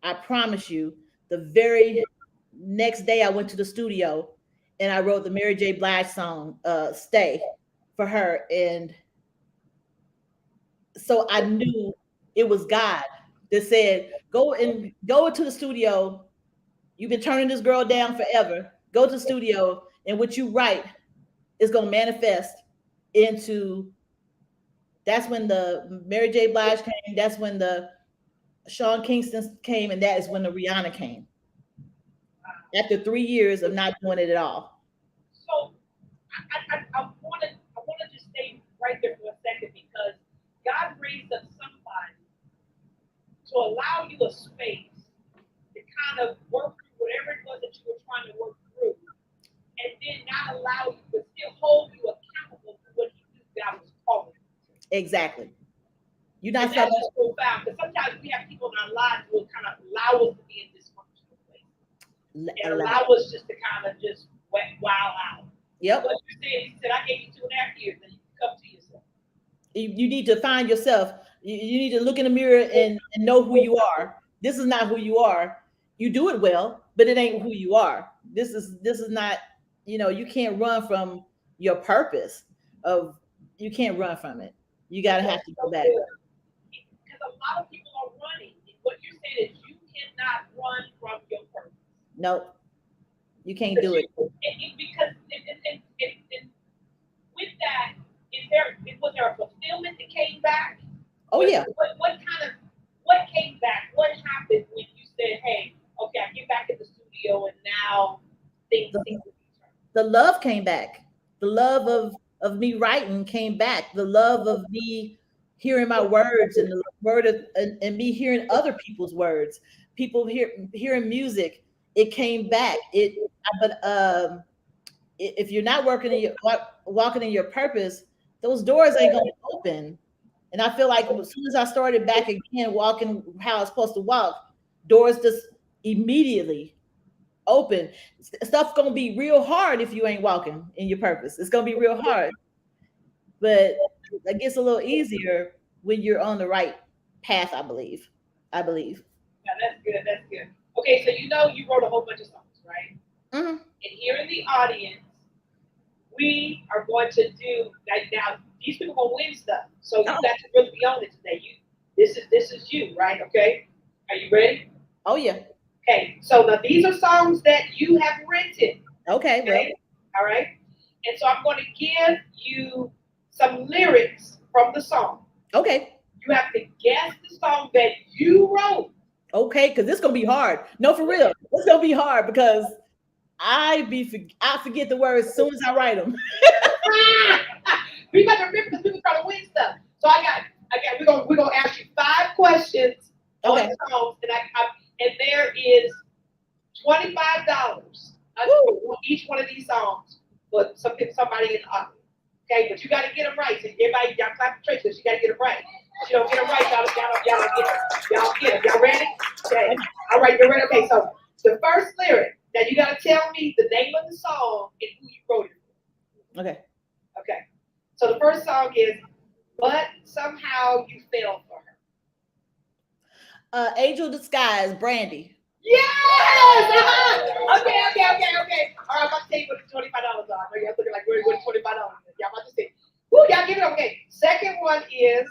I promise you, the very next day I went to the studio and I wrote the Mary J. Blige song, Stay, for her. And so I knew it was God that said, go into the studio. You've been turning this girl down forever. Go to the studio, and what you write is going to manifest into. That's when the Mary J. Blige came. That's when the Sean Kingston came, and that is when the Rihanna came. After 3 years of not doing it at all. So I want to just stay right there for a second because God raised up somebody to allow you a space to kind of work through whatever it was that you were trying to work through, and then not allow you, but still hold you accountable for what you knew God was calling you to. Exactly. You're not And that's somebody. just profound because sometimes we have people in our lives who will kind of allow us to be in dysfunctional place and allow us just to kind of just wow out. Yep. What you said, he said, I gave you 2.5 years, and you can come to yourself. You need to find yourself. You need to look in the mirror and know who you are. This is not who you are. You do it well, but it ain't who you are. This is not, you can't run from your purpose of you can't run from it. You gotta have to go back. Because a lot of people are running. And what you're saying is you cannot run from your purpose. Nope. You can't do it. Because with that, was there a fulfillment that came back? Oh yeah. What came back? What happened when you said, hey, okay, I get back in the studio and now things will be turned? The love came back. The love of me writing came back. The love of me hearing my words and the word of and me hearing other people's words. People hearing music. It came back. But if you're not walking in your purpose, those doors ain't gonna open. And I feel like as soon as I started back again, walking how I was supposed to walk, doors just immediately open. Stuff's gonna be real hard if you ain't walking in your purpose. It's gonna be real hard, but it gets a little easier when you're on the right path. I believe. Yeah, that's good. That's good. Okay, so you wrote a whole bunch of songs, right? Mhm. And here in the audience, we are going to do now. These people gonna win stuff, so you got to really be on it today. This is you, right? Okay, are you ready? Oh yeah. Okay, so now these are songs that you have written. Okay. Well. All right, and so I'm going to give you some lyrics from the song. Okay. You have to guess the song that you wrote. Okay, because this gonna be hard. No, for real, it's gonna be hard because I forget the words as soon as I write them. We got to remember because people trying to win stuff. So I got. We're gonna ask you 5 questions on Okay. songs, and there is $25 each one of these songs for somebody in the audience. Okay, but you got to get them right. So everybody, y'all clap for Traci, you got to get them right. If you don't get them right, y'all don't get them. Y'all get them. Y'all ready? Okay. All right, you're ready. Okay, so the first lyric. Now you got to tell me the name of the song and who you wrote it for. Okay. Okay. So the first song is "But Somehow You Fell for Her." Angel Disguise, Brandy. Yes! Uh-huh. Okay. All right, I'm about to tell you what the $25 are. I know y'all looking like, where's $25? Y'all about to see. Woo, y'all give it up. Okay. Second one is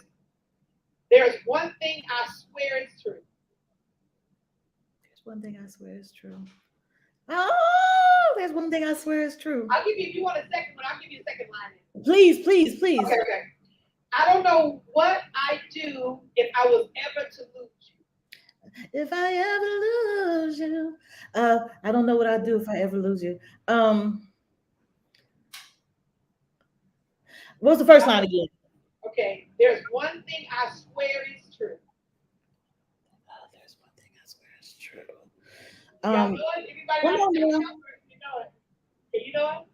"There's One Thing I Swear Is True." There's one thing I swear is true. Oh, there's one thing I swear is true. I'll give you, if you want a second one, I'll give you a second line. Please. Okay. I don't know what I'd do if I was ever to lose you. If I ever lose you, I don't know what I'd do if I ever lose you. What's the first line again? Okay. There's one thing I swear is true. There's one thing I swear is true. Y'all know it? Everybody one know more. it? You know it. Okay, you know it?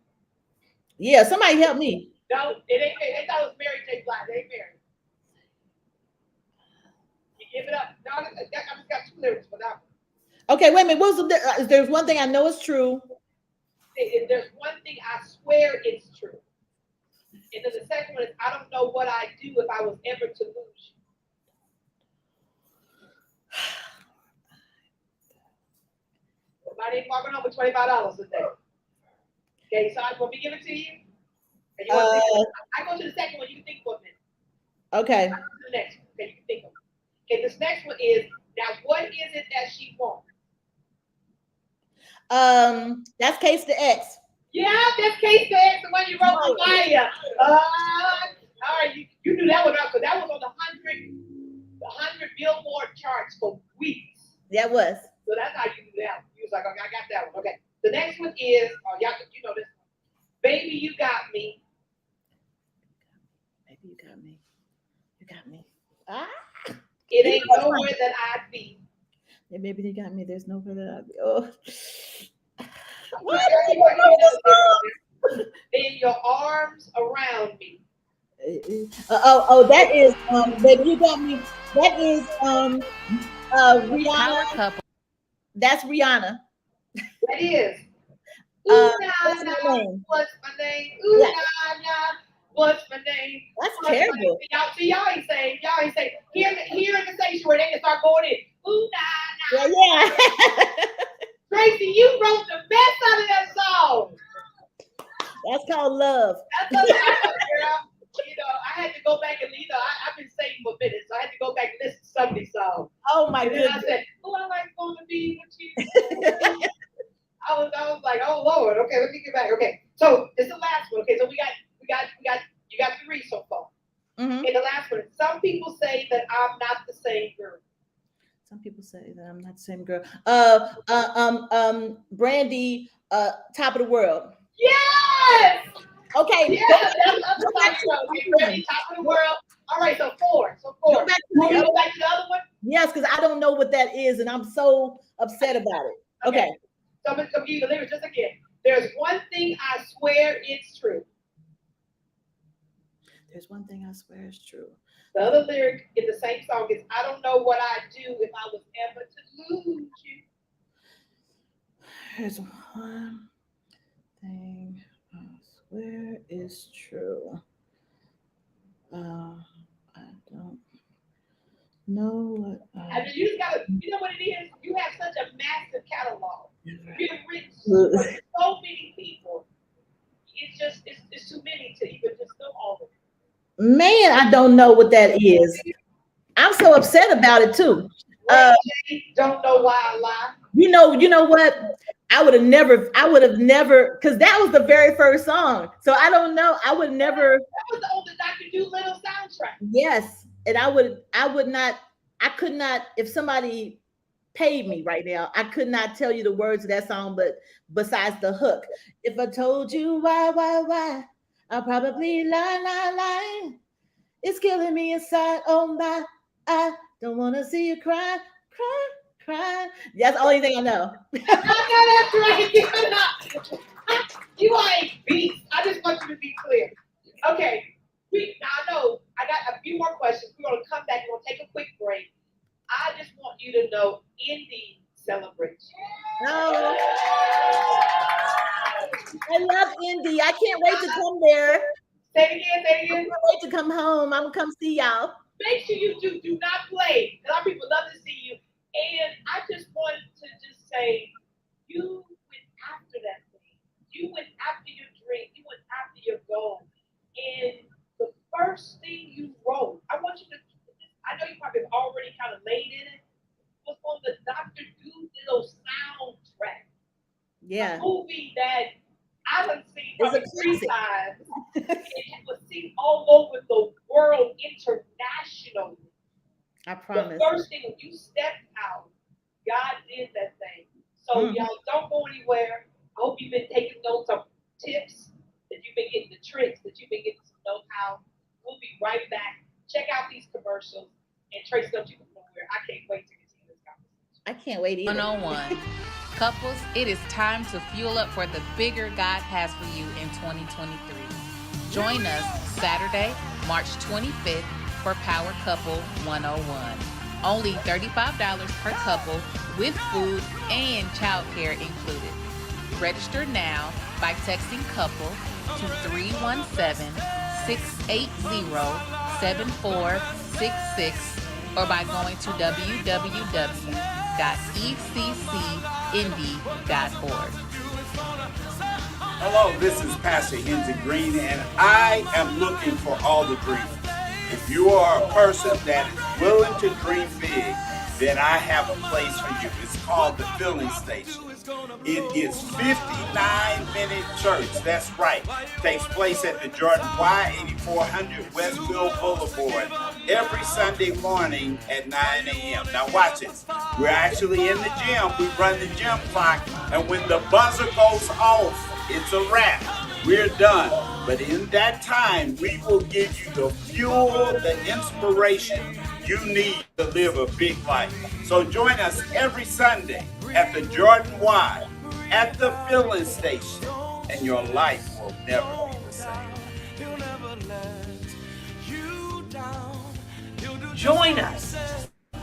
Yeah, somebody help me. No, it ain't. They thought it was Mary J. Blige. They ain't Mary. You give it up. No, I just got two lyrics for that one. Okay, wait a minute. What's the? There's one thing I know is true. There's one thing I swear is true. And then the second one is I don't know what I'd do if I was ever to lose you. Somebody ain't walking home with $25 today. Okay, so I'm going to give it to you. And you want to think I go to the second one. You can think for a minute. Okay. I go to the next one. Okay, you can think of it. Okay, this next one is now. What is it that she wants? That's Case the X. Yeah, that's Case the X, the one you wrote for Maya. All right, you knew that one out because that was on the 100 Billboard charts for weeks. That was. So that's how you knew that one. You was like, okay, I got that one. Okay. The next one is, y'all, you know this one. Baby, you got me. Baby, you got me. You got me. Ah. It ain't nowhere that I'd be. Yeah, baby, you got me. There's nowhere that I'd be. Oh. In your arms around me. That is baby, you got me. That is Rihanna. That's Rihanna. That is. What's What's my name? What's my name? Ooh, Yeah. nah, what's my name? That's What's my terrible. name? Y'all ain't saying. Here in the sanctuary, they can start going in. Ooh, nah. Yeah. Traci, you wrote the best out of that song. That's called love. That's what I know, girl. You know, I had to go back and I've been saying for minutes, so I had to go back and listen to some of these songs. Oh my And then goodness. I said, "Oh, I like going to be with you." I was like, "Oh Lord, okay, let me get back." Okay, so it's the last one. Okay, so we got you got 3 so far. Mm-hmm. Okay, the last one. Some people say that I'm not the same girl. Some people say that I'm not the same girl. Brandy, Top of the World. Yes. Okay. Yeah, that's the song. Okay, Brandy, Top of the World. All right, so 4. Go back to Want me to go back to the other one? Yes, because I don't know what that is, and I'm so upset about it. Okay. So I'm going to give you the lyrics just again. There's one thing I swear it's true. There's one thing I swear is true. The other lyric in the same song is I don't know what I'd do if I was ever to lose you. There's one thing I swear is true. I don't know what I mean, you know what it is? You have such a massive catalog. You've written for so many people. It's too many to even just know all of them. Man, I don't know what that is. I'm so upset about it too. Don't know why I lie. You know what? I would have never, because that was the very first song. So I don't know. I would never. That was the old Dr. Doolittle soundtrack. Yes. And I could not, if somebody paid me right now, I could not tell you the words of that song, but besides the hook. If I told you why, I'll probably lie. It's killing me inside. Oh my, I don't want to see you cry. cry. That's the only thing I know. I know that's right. You are a beast. I just want you to be clear. Okay. Now I know I got a few more questions. We're gonna come back. We're gonna take a quick break. I just want you to know Indy celebrates. No, I love Indy. I can't wait to come there. Say it again, say it I again. can't wait to come home. I'm gonna come see y'all. Make sure you do not play. A lot of people love to see you. And I just wanted to just say, you went after that thing. You went after your dream. You went after your goal. And the first thing you wrote, I want you to, I know you probably have already kind of laid in it, was on the Dr. Doolittle soundtrack. Yeah, A movie that I have seen it's a probably 3 classic. times. It was seen all over the world internationally. I The promise. first thing when you stepped out, God did that thing. So Mhm. y'all don't go anywhere. I hope you've been taking notes of tips, that you've been getting the tricks, that you've been getting some know-how. We'll be right back. Check out these commercials. And Trace, don't you go nowhere. I can't wait to continue this conversation. I can't wait either. 101. Couples, it is time to fuel up for the bigger God has for you in 2023. Join us Saturday, March 25th for Power Couple 101. Only $35 per couple with food and childcare included. Register now by texting couple to 317-680-7466 or by going to www.eccindy.org. Hello, this is Pastor Henry Green, and I am looking for all the dreamers. If you are a person that is willing to dream big, then I have a place for you. It's called the Filling Station. It is 59-minute church. That's right. Takes place at the Jordan Y 8400 Westfield Boulevard every Sunday morning at 9 a.m. Now watch it. We're actually in the gym. We run the gym clock, and when the buzzer goes off, it's a wrap. We're done. But in that time, we will give you the fuel, the inspiration you need to live a big life. So join us every Sunday at the Jordan Y, at the Filling Station, and your life will never be the same. Join us.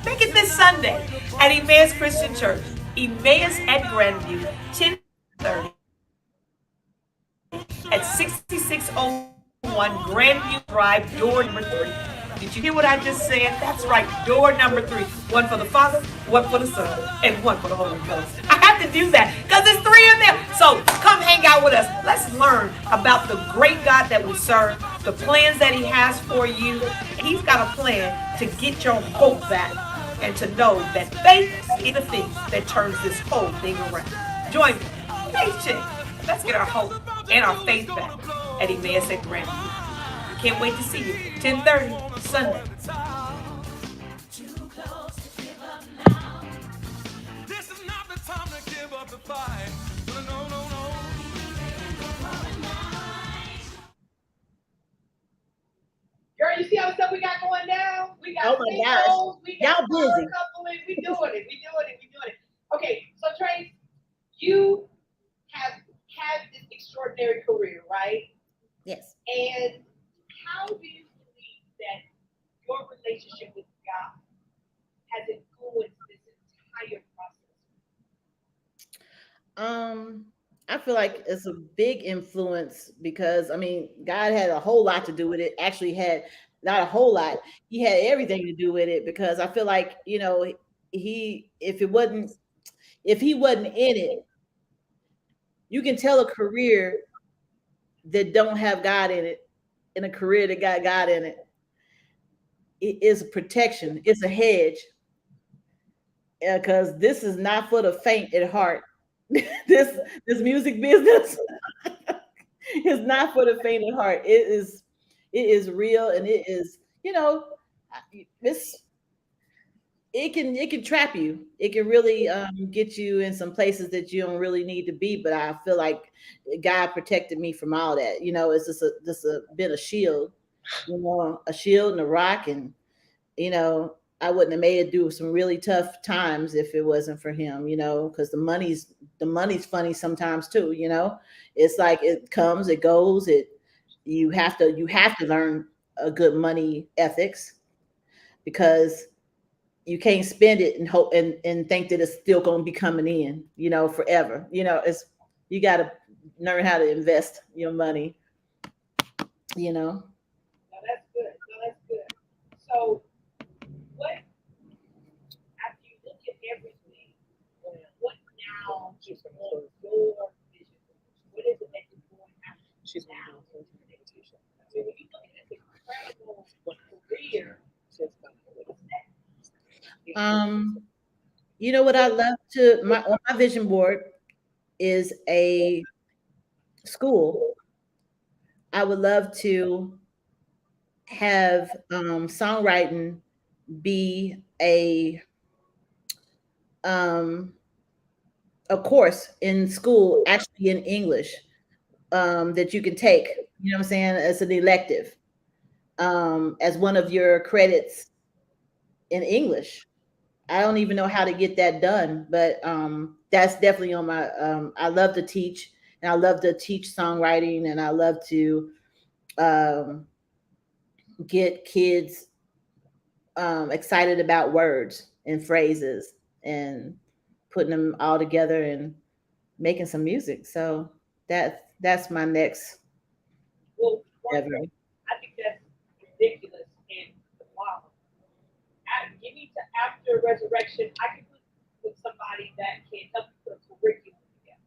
Make it this Sunday at Emmaus Christian Church, Emmaus at Grandview, 10:30 at 6601 Grandview Drive, door number 3. Did you hear what I just said? That's right, door number 3. One for the Father, one for the Son, and one for the Holy Ghost. I have to do that because there's 3 of them. So come hang out with us. Let's learn about the great God that we serve, the plans that He has for you. He's got a plan to get your hope back and to know that faith is the thing that turns this whole thing around. Join me. Faith check. Let's get our hope and our faith back at Emmaus at Grandview. Can't wait to see you. 10:30 Sunday. This is not the time to give up the fight. No, no, no. Girl, you see how stuff we got going down? We got Oh my gosh. singles, we got Y'all busy. power coupling. We doing it. Okay, so Trace, you have had this extraordinary career, right? Yes. And how do you believe that your relationship with God has influenced this entire process? I feel like it's a big influence because I mean, God had a whole lot to do with it. Actually, had not a whole lot. He had everything to do with it because I feel like if he wasn't in it, you can tell a career that don't have God in it, in a career that got God in it. It is a protection. It's a hedge. Because this is not for the faint at heart. this music business is not for the faint at heart. It is real, and it is it can trap you. It can really get you in some places that you don't really need to be. But I feel like God protected me from all that. It's just a bit of shield, a shield and a rock, and I wouldn't have made it through some really tough times if it wasn't for him, because the money's funny sometimes too, It's like it comes, it goes, you have to learn a good money ethics because you can't spend it and hope and think that it's still going to be coming in, forever. It's you got to learn how to invest your money, you know. No, that's good. No, that's good. So, what after you look at everything, what now is on your vision? What is it that you're going after now? I mean, when you look at this incredible career, what's next? Um, what I love to my on my vision board is a school. I would love to have songwriting be um, a course in school, actually in English, that you can take. You know what I'm saying? As an elective, as one of your credits in English. I don't even know how to get that done, but that's definitely on my. I love to teach, and I love to teach songwriting, and I love to um, get kids excited about words and phrases and putting them all together and making some music. So that's my next Well, one ever. thing, I think that's ridiculous and wow. Give me to after resurrection, I can put with somebody that can help you put a curriculum together.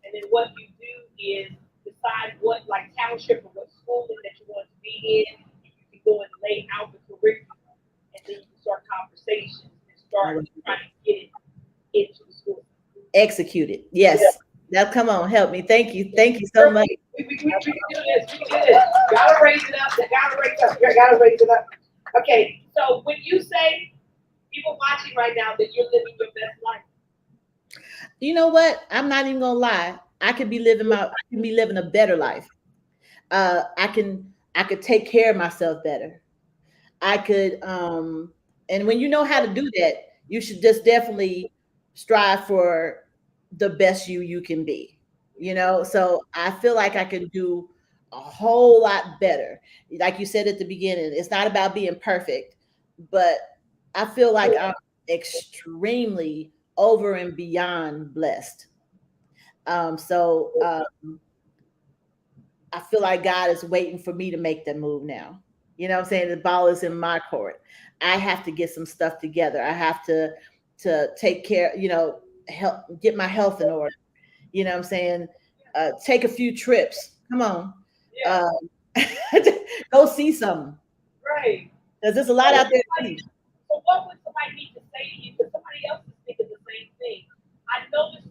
And then what you do is decide what like township or what schooling that you want to be in. You can go and lay out the curriculum, and then you can start conversations and start trying to get it into the school. Execute it. Yes. Now come on, help me. Thank you. Thank you so Girl, much. we can do this. We can do this. Gotta raise it up. Gotta raise it up. Gotta raise it up. Okay, so when you say people watching right now that you're living your best life, You know what? I'm not even gonna lie. I can be living a better life. I could take care of myself better. I could and when you know how to do that, you should just definitely strive for the best you can be. So I feel like I can do a whole lot better. Like you said at the beginning, it's not about being perfect, but I feel like I'm extremely over and beyond blessed. So I feel like God is waiting for me to make that move now. You know what I'm saying? The ball is in my court. I have to get some stuff together. I have to take care, help get my health in order. You know what I'm saying? Take a few trips. Come on. yeah, Um, go see something. right. Because there's a lot out there to see. So what would somebody need to say to you? Because somebody else is thinking the same thing. I know this.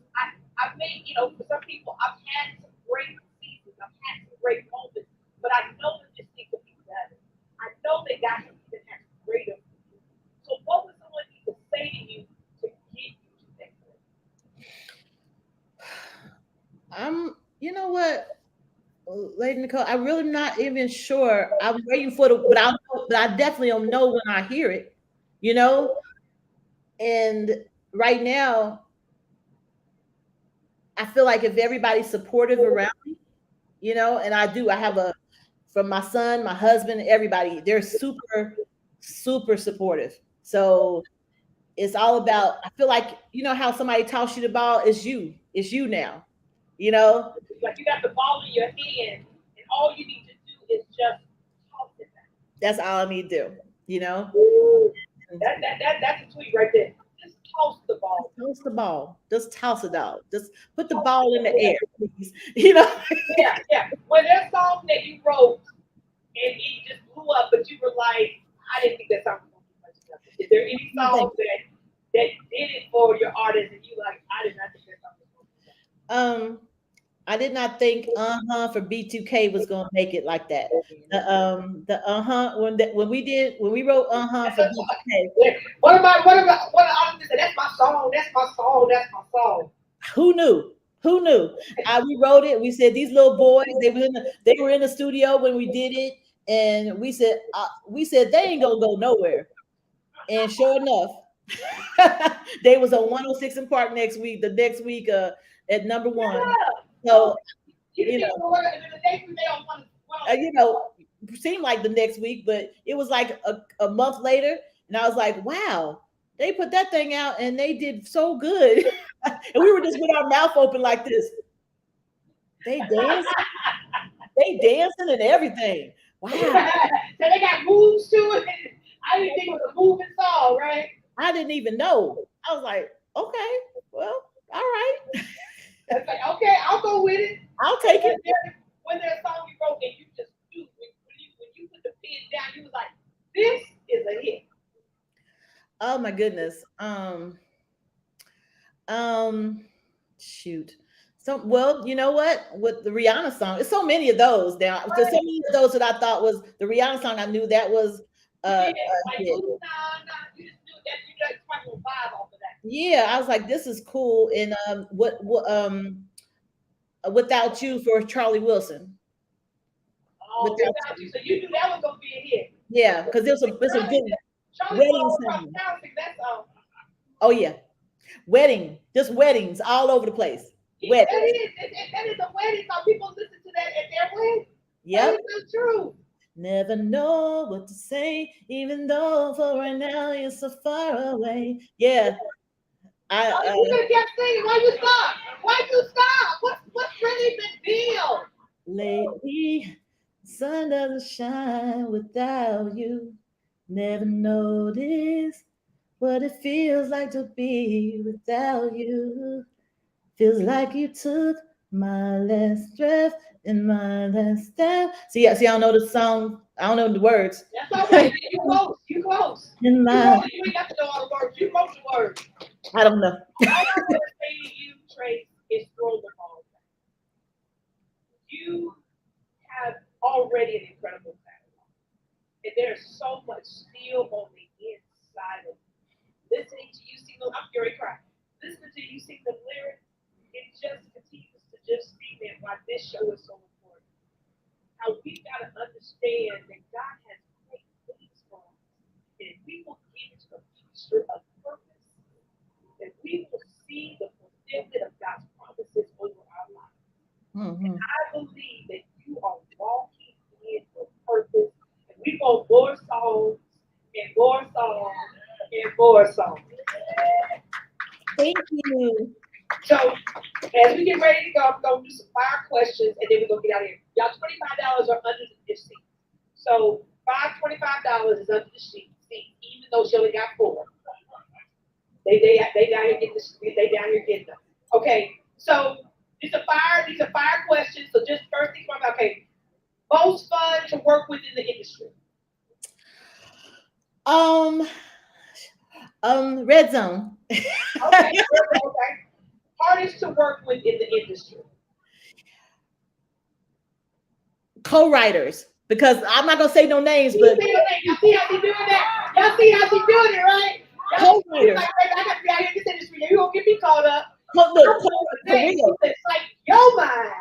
I've made, for some people, I've had some great seasons. I've had some great moments, but I know that this thing could be better. I know that God can even have greater. So what would someone need to say to you to get you to that place? You know what, Lady Nicole, I'm really not even sure. I'm waiting for but I definitely don't know when I hear it, you know? And right now, I feel like if everybody's supportive around me, and I have from my son, my husband, everybody, they're super, super supportive. So it's all about, I feel like, how somebody toss you the ball, it's you now, you know? Like you got the ball in your hand, and all you need to do is just toss it back. That's all I need to do, you know? Woo. That's a tweet right there. Just toss the ball. Toss the ball. Just toss it out. Just put the ball in the air, please. You know? Yeah, yeah. When there's song that you wrote and it just blew up, but you were like, I didn't think that song was gonna do much justice. Is there any songs that did it for your artist and you like, I did not think that song was gonna do that? I did not think for B2K was gonna make it like that. The when we wrote for B2K, What artist said, that's my song, that's my song, that's my song. who knew? Who knew? We wrote it. We said these little boys. They were in the studio when we did it, and we said they ain't gonna go nowhere. And sure enough, they was on 106 in Park next week. The next week, at number one. So You you know, know, the next week they don't want to. you know, seemed like the next week, but it was like a month later, and I was like, wow, they put that thing out and they did so good, and we were just with our mouth open like this. They dancing and everything. Wow, So they got moves to it. I didn't think it was a moving song, right? I didn't even know. I was like, okay, well, all right, It's like, okay, I'll go with it. I'll take it. When there's a song you wrote and you just do, when you put the pen down, you was like, this is a hit. Oh my goodness. Um, shoot. So well, you know what? With the Rihanna song, it's so many of those. There's so many of those that I thought was the Rihanna song. I knew that was Yeah, a like, hit. ooh, nah, you just do that. You just try to vibe off of that. Yeah, I was like, this is cool. And without you for Charlie Wilson. Oh, Without without you. you. So you knew that was gonna be a hit. Yeah, because it's a good Charlie wedding all across song. town sing that song. Oh yeah, just weddings all over the place. Yeah, Weddings. that is a wedding song. People listen to that at their wedding. Yep. That is so true. Never know what to say, even though for right now you're so far away. Yeah, I You could have kept singing. Why you stop? Why you stop? What's really the deal? lately sun doesn't shine without you. Never noticed what it feels like to be without you. Feels like you took my last breath and my last step. See, I don't know the song. I don't know the words. That's all right. You close. You close. In You my, wrote it. You ain't got to know all the words. You wrote the words. I don't know. All I want to say to you, Trace, is throw the ball back. You have already an incredible talent. And there's so much still on the inside of you. Listening to you sing I'm very cry. Listening to you sing the lyrics, it just continues to just cement why this show is so important. How we've got to understand that God has great things for us. And if we will get into the picture of purpose, that we will see the fulfillment of God's promises over our lives. Mhm. I believe that you are walking in your purpose, and we want more songs and more songs and more songs. Thank you. So as we get ready to go, I'm gonna do some fire questions and then we're gonna get out of here. Y'all $25 are under the seat. So $25 is under the seat, even though she only got 4. They down here getting them. Okay, so these are fire questions. So just first thing okay. Most fun to work with in the industry. Red Zone. Okay. Hardest to work with in the industry. Co-writers, because I'm not gonna say no names, Y'all but see how she doing that? Y'all see how she doing it, right? co-writers. Like, I got to be out here in this industry. You gonna get me caught up. Look, It's like your mind.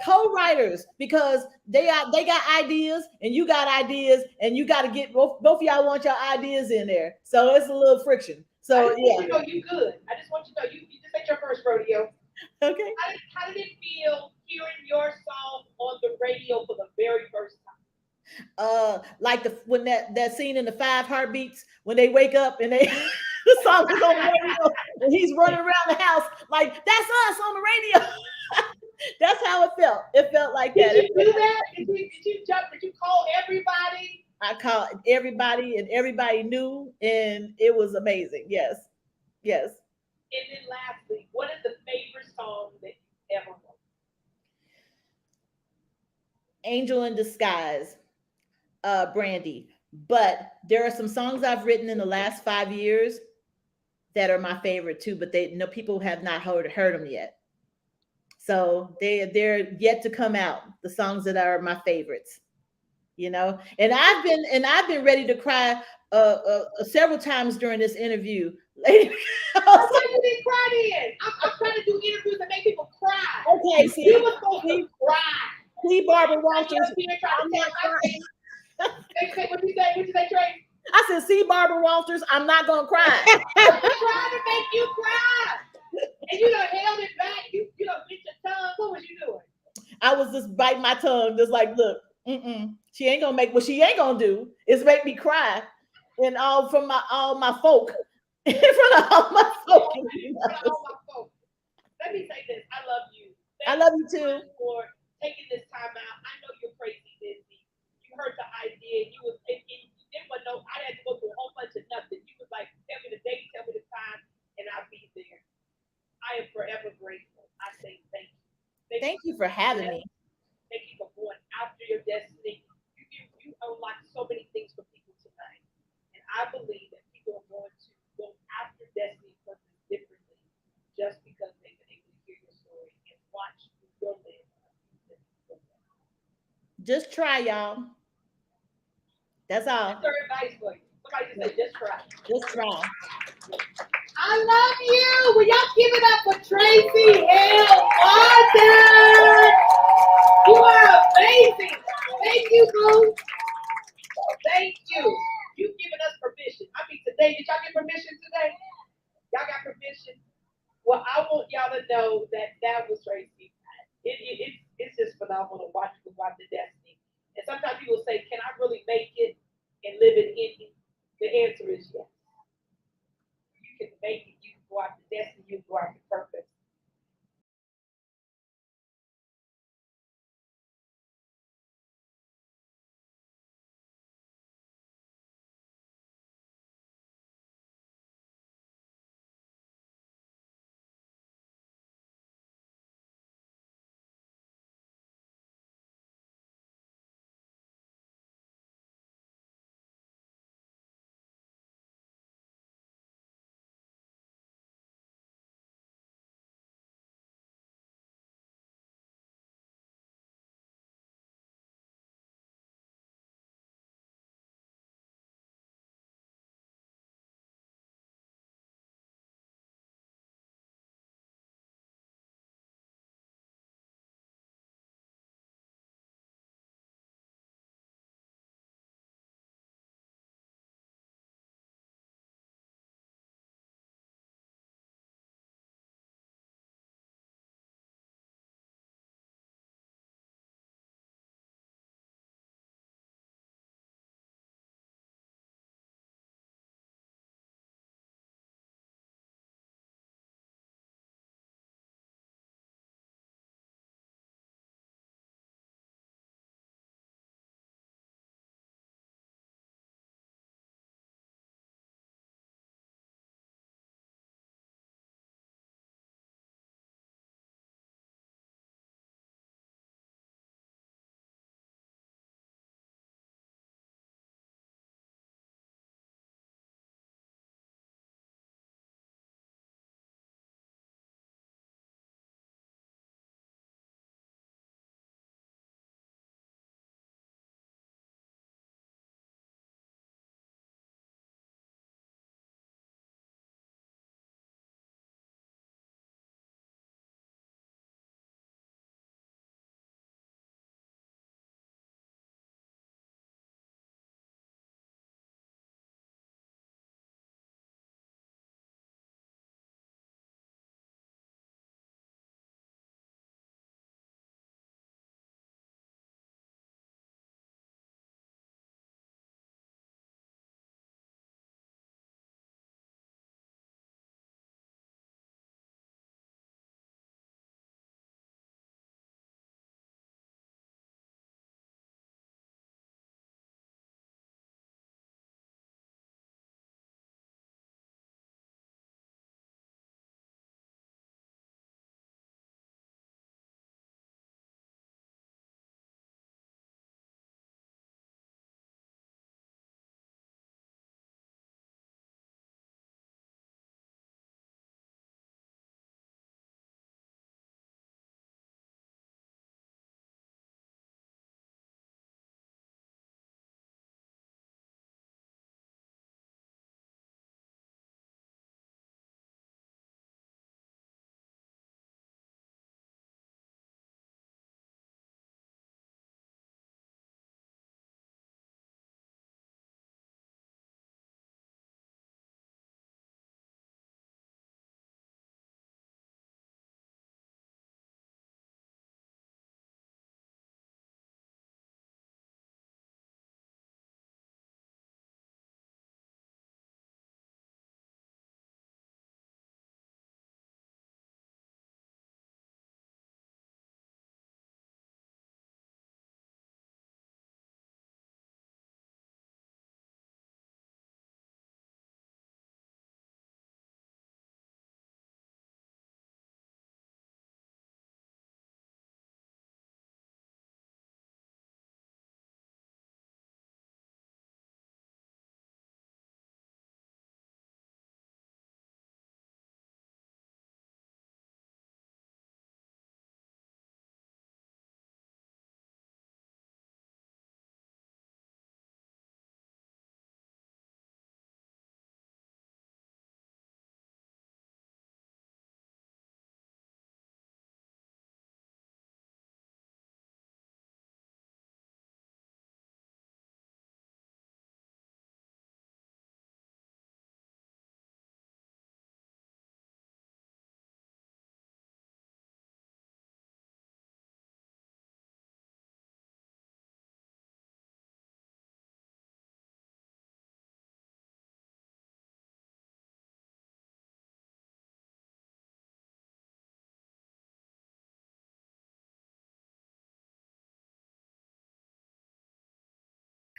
co-writers, because they got ideas and you got ideas and you got to get both of y'all want your ideas in there, so it's a little friction. So yeah. You know you good. I just want you to know you just ain't your first rodeo. Okay. How did it feel hearing your song on the radio for the very first time? Like when that scene in the 5 Heartbeats when they wake up and they the song is on the radio and he's running around the house like that's us on the radio. That's how it felt. It felt like that. Did you do that? Did you jump? Did you call everybody? I called everybody and everybody knew, and it was amazing. Yes. And then lastly, what is the favorite song that you ever wrote? Angel in Disguise, Brandy. But there are some songs I've written in the last 5 years that are my favorite too, but people have not heard them yet. So they're yet to come out, the songs that are my favorites, and I've been ready to cry several times during this interview. Why you didn't cry then? I'm trying to do interviews that make people cry. Okay, see, you were supposed to cry. See, Barbara Walters, I'm not crying. What you say, Trey? I said, see, Barbara Walters, I'm not gonna cry. I'm trying to make you cry. And you done held it back. You done bit your tongue. What was you doing? I was just biting my tongue, just like, look, she ain't gonna make what she ain't gonna do is make me cry, and all my folk, in front of all my folk. All my folks. Let me say this. I love you. I Thank love you you too. for taking this time out. I know you're crazy busy. You heard the idea. You was and you didn't want to know. I had to go through a whole bunch of nothing. You was like, tell me the date, tell me the time, and I'll be there. I am forever grateful. I say thank you. Thank you for having me. Thank you for going after your destiny. You unlocked so many things for people tonight. And I believe that people are going to go after destiny purpose differently just because they've been able to hear your story and watch your live. Just try, y'all. That's all. That's their advice for you. Somebody just say, just try. Just try. I love you. Will y'all give it up for Traci Hale Martin? You are amazing. Thank you, boo. Thank you. You've given us permission. I mean, today, did y'all get permission today? Y'all got permission? Well, I want y'all to know that that was Traci. It's just phenomenal watching the watch the destiny. And sometimes people say, can I really make it and live it in you? The answer is yes. You can make it. You can go after destiny. You can go after purpose.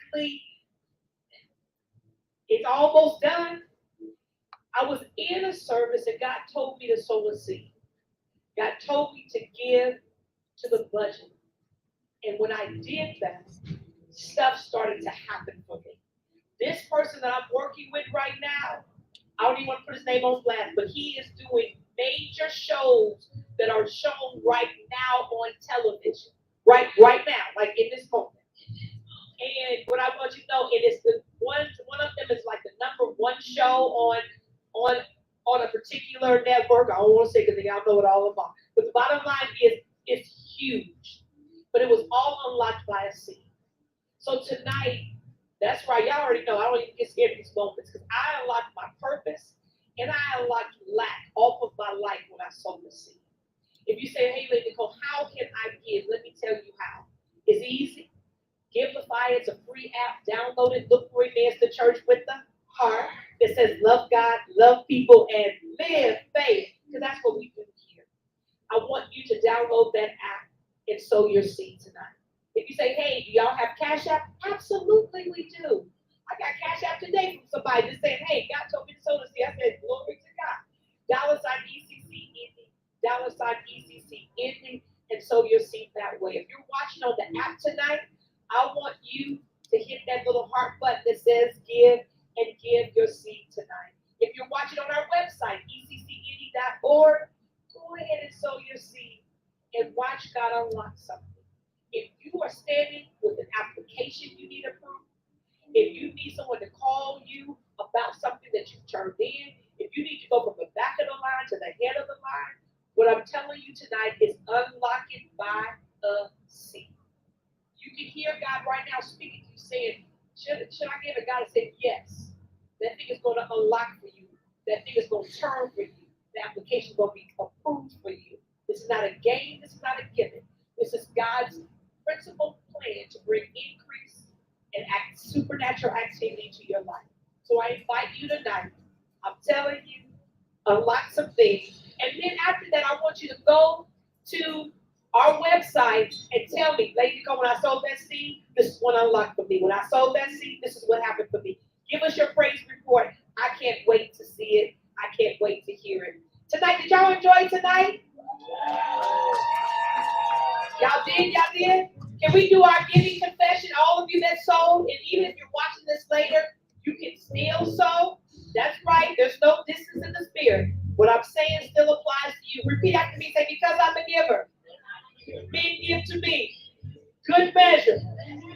exactly, it's almost done. I was in a service and God told me to sow a seed. God told me to give to the budget. And when I did that, stuff started to happen for me. This person that I'm working with right now, I don't even want to put his name on blast, but he is doing major shows that are shown right now on television. Right now, like in this moment. And what I want you to know, it is the one of them is like the #1 show on on a particular network. I don't want to say because y'all know what all of them are. But the bottom line is it's huge. But it was all unlocked by a seed. So tonight, that's right. Y'all already know. I don't even get scared of these moments because I unlocked my purpose and I unlocked lack off of my life when I sowed the seed. If you say, hey, Nicole, how can I give? Let me tell you how. It's easy. Giveify, it's a free app. Download it. Look for Emmaus the church with the heart that says love God, love people, and live faith. Because that's what we do here. I want you to download that app and sow your seed tonight. If you say, hey, do y'all have Cash App? Absolutely, we do. I got Cash App today from somebody just saying, hey, God told me to sow the seed. I said, glory to God. $ECC ECC, and sow your seed that way. If you're watching on the app tonight, I want you to hit that little heart button that says give and give your seed tonight. If you're watching on our website, eccend.org, go ahead and sow your seed and watch God unlock something. If you are standing with an application you need approved, if you need someone to call you about something that you've turned in, if you need to go from the back of the line to the head of the line, what I'm telling you tonight is unlocking by a seed. You can hear God right now speaking to you saying, should I give it? God is saying, yes. That thing is going to unlock for you. That thing is going to turn for you. The application is going to be approved for you. This is not a game. This is not a gimmick. This is God's principal plan to bring increase and supernatural activity to your life. So I invite you tonight. I'm telling you, unlock some things. And then after that, I want you to go to our website and tell me, Lady Nicole, when I sold that seed, this is what unlocked for me. When I sold that seed, this is what happened for me. Give us your praise report. I can't wait to see it. I can't wait to hear it. Tonight, did y'all enjoy tonight? Y'all did? Y'all did? Can we do our giving confession? All of you that sold, and even if you're watching this later, you can still sow. That's right. There's no distance in the spirit. What I'm saying still applies to you. Repeat after me. Say, because I'm a giver. Men give to me. Good measure.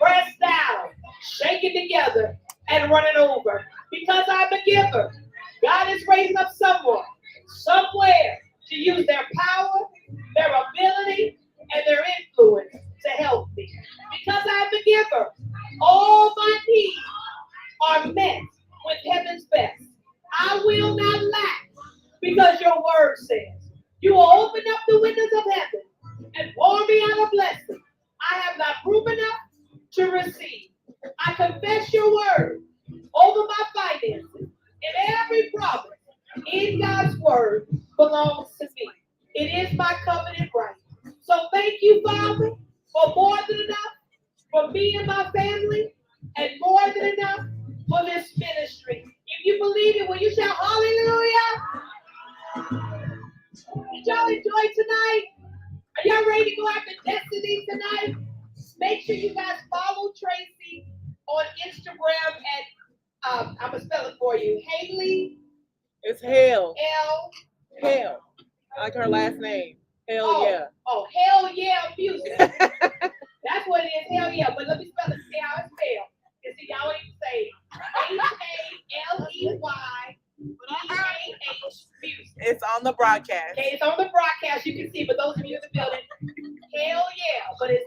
Pressed down. Shaken together. And running over. Because I'm a giver. God is raising up someone. Somewhere. To use their power. Their ability. And their influence. To help me. Because I'm a giver. All my needs are met with heaven's best. I will not lack. Because your word says. You will open up the windows of heaven and pour me out a blessing I have not room enough to receive. I confess your word over my finances, and every promise in God's word belongs to me. It is my covenant right. So thank you, Father, for more than enough for me and my family, and more than enough for this ministry. If you believe it, will you shout hallelujah? Did y'all enjoy tonight? Are y'all ready to go after destiny tonight? Make sure you guys follow Traci on Instagram at, I'm going to spell it for you, Hale. It's Hale. L. Hale. I like her last name. Hell yeah. Oh, Hell yeah music. That's what it is, Hell yeah. But let me spell it, see how it's spelled. And see, y'all even say HALEY. Music. It's on the broadcast. Okay, it's on the broadcast. You can see, but those of you in the building, hell yeah, but it's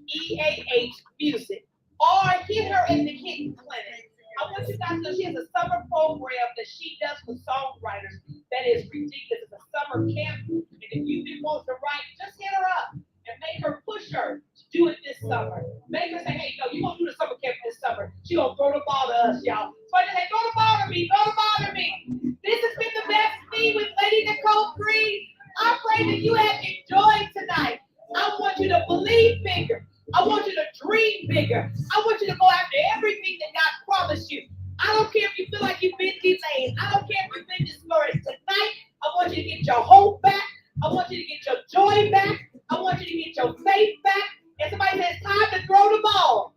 HALEYEAH music. Or hit her in the Hidden Clinic. I want you guys to know she has a summer program that she does for songwriters that is ridiculous. It's a summer camp. And if you've been wanting to write, just hit her up and make her push her to do it this summer. Make her say, hey, you want to do the summer camp this summer. She going to throw the ball to us, y'all. So I just say, throw the ball to me, throw the ball to me. This has been the best thing with Lady Nicole Green. I pray that you have enjoyed tonight. I want you to believe bigger. I want you to dream bigger. I want you to go after everything that God promised you. I don't care if you feel like you've been delayed. I don't care if you've been discouraged. Tonight, I want you to get your hope back. I want you to get your joy back. I want you to get your faith back. And somebody says, time to throw the ball.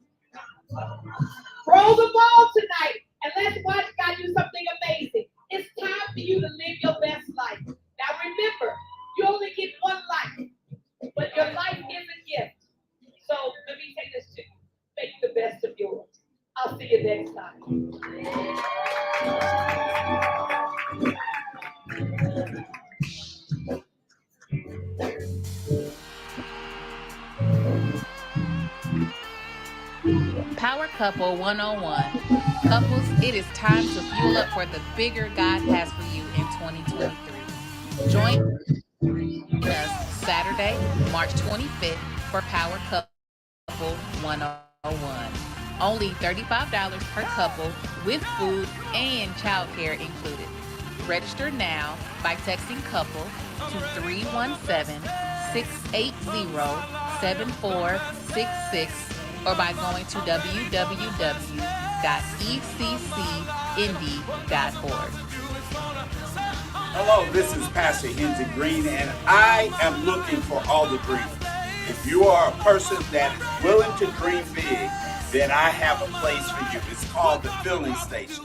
Throw the ball tonight. And let's watch God do something amazing. It's time for you to live your best life. Now remember, you only get one life, but your life is a gift. So let me say this to you. Make the best of yours. I'll see you next time. Power Couple 101. Couples, it is time to fuel up for the bigger God has for you in 2023. Join us Saturday, March 25th for Power Couple 101. Only $35 per couple with food and childcare included. Register now by texting couple to 317-680-7466 or by going to www.eccindy.org. Hello, this is Pastor Henry Green, and I am looking for all the dreamers. If you are a person that is willing to dream big, then I have a place for you. It's called the Filling Station.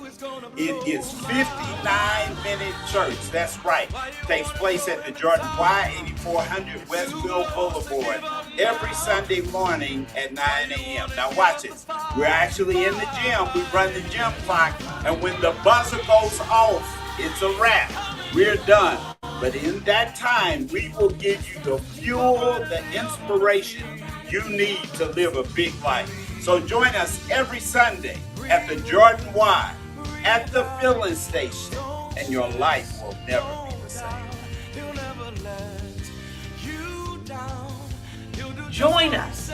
It is 59-minute church. That's right. It takes place at the Jordan Y 8400 Westville Boulevard every Sunday morning at 9 a.m. Now watch it. We're actually in the gym. We run the gym clock, and when the buzzer goes off, it's a wrap. We're done. But in that time, we will give you the fuel, the inspiration you need to live a big life. So join us every Sunday at the Jordan Y, at the Filling Station, and your life will never be the same. Join us.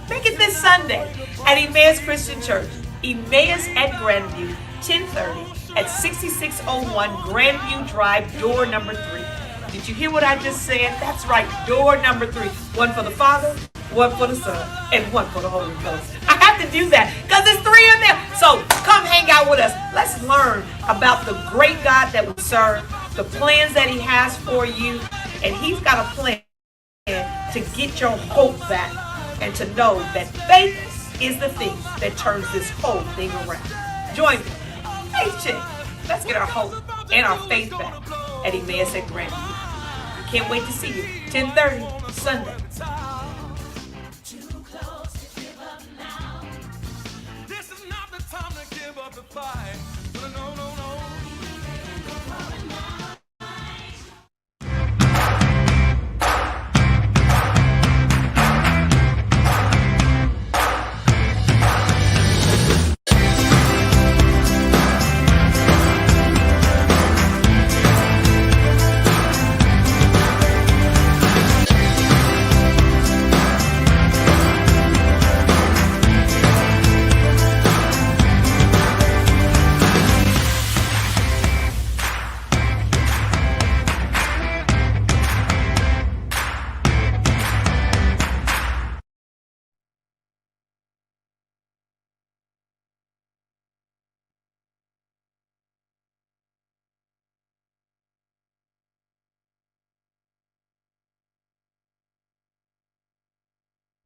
Make it this Sunday at Emmaus Christian Church, Emmaus at Grandview, 1030 at 6601 Grandview Drive, door number 3. Did you hear what I just said? That's right, door number 3. One for the Father, one for the Son, and one for the Holy Ghost. I have to do that because there's 3 in there. So come hang out with us. Let's learn about the great God that we serve, the plans that He has for you, and He's got a plan to get your hope back and to know that faith is the thing that turns this whole thing around. Join me. Faith check. Let's get our hope and our faith back at Emmaus at Grandview. Can't wait to see you. 10:30 Sunday.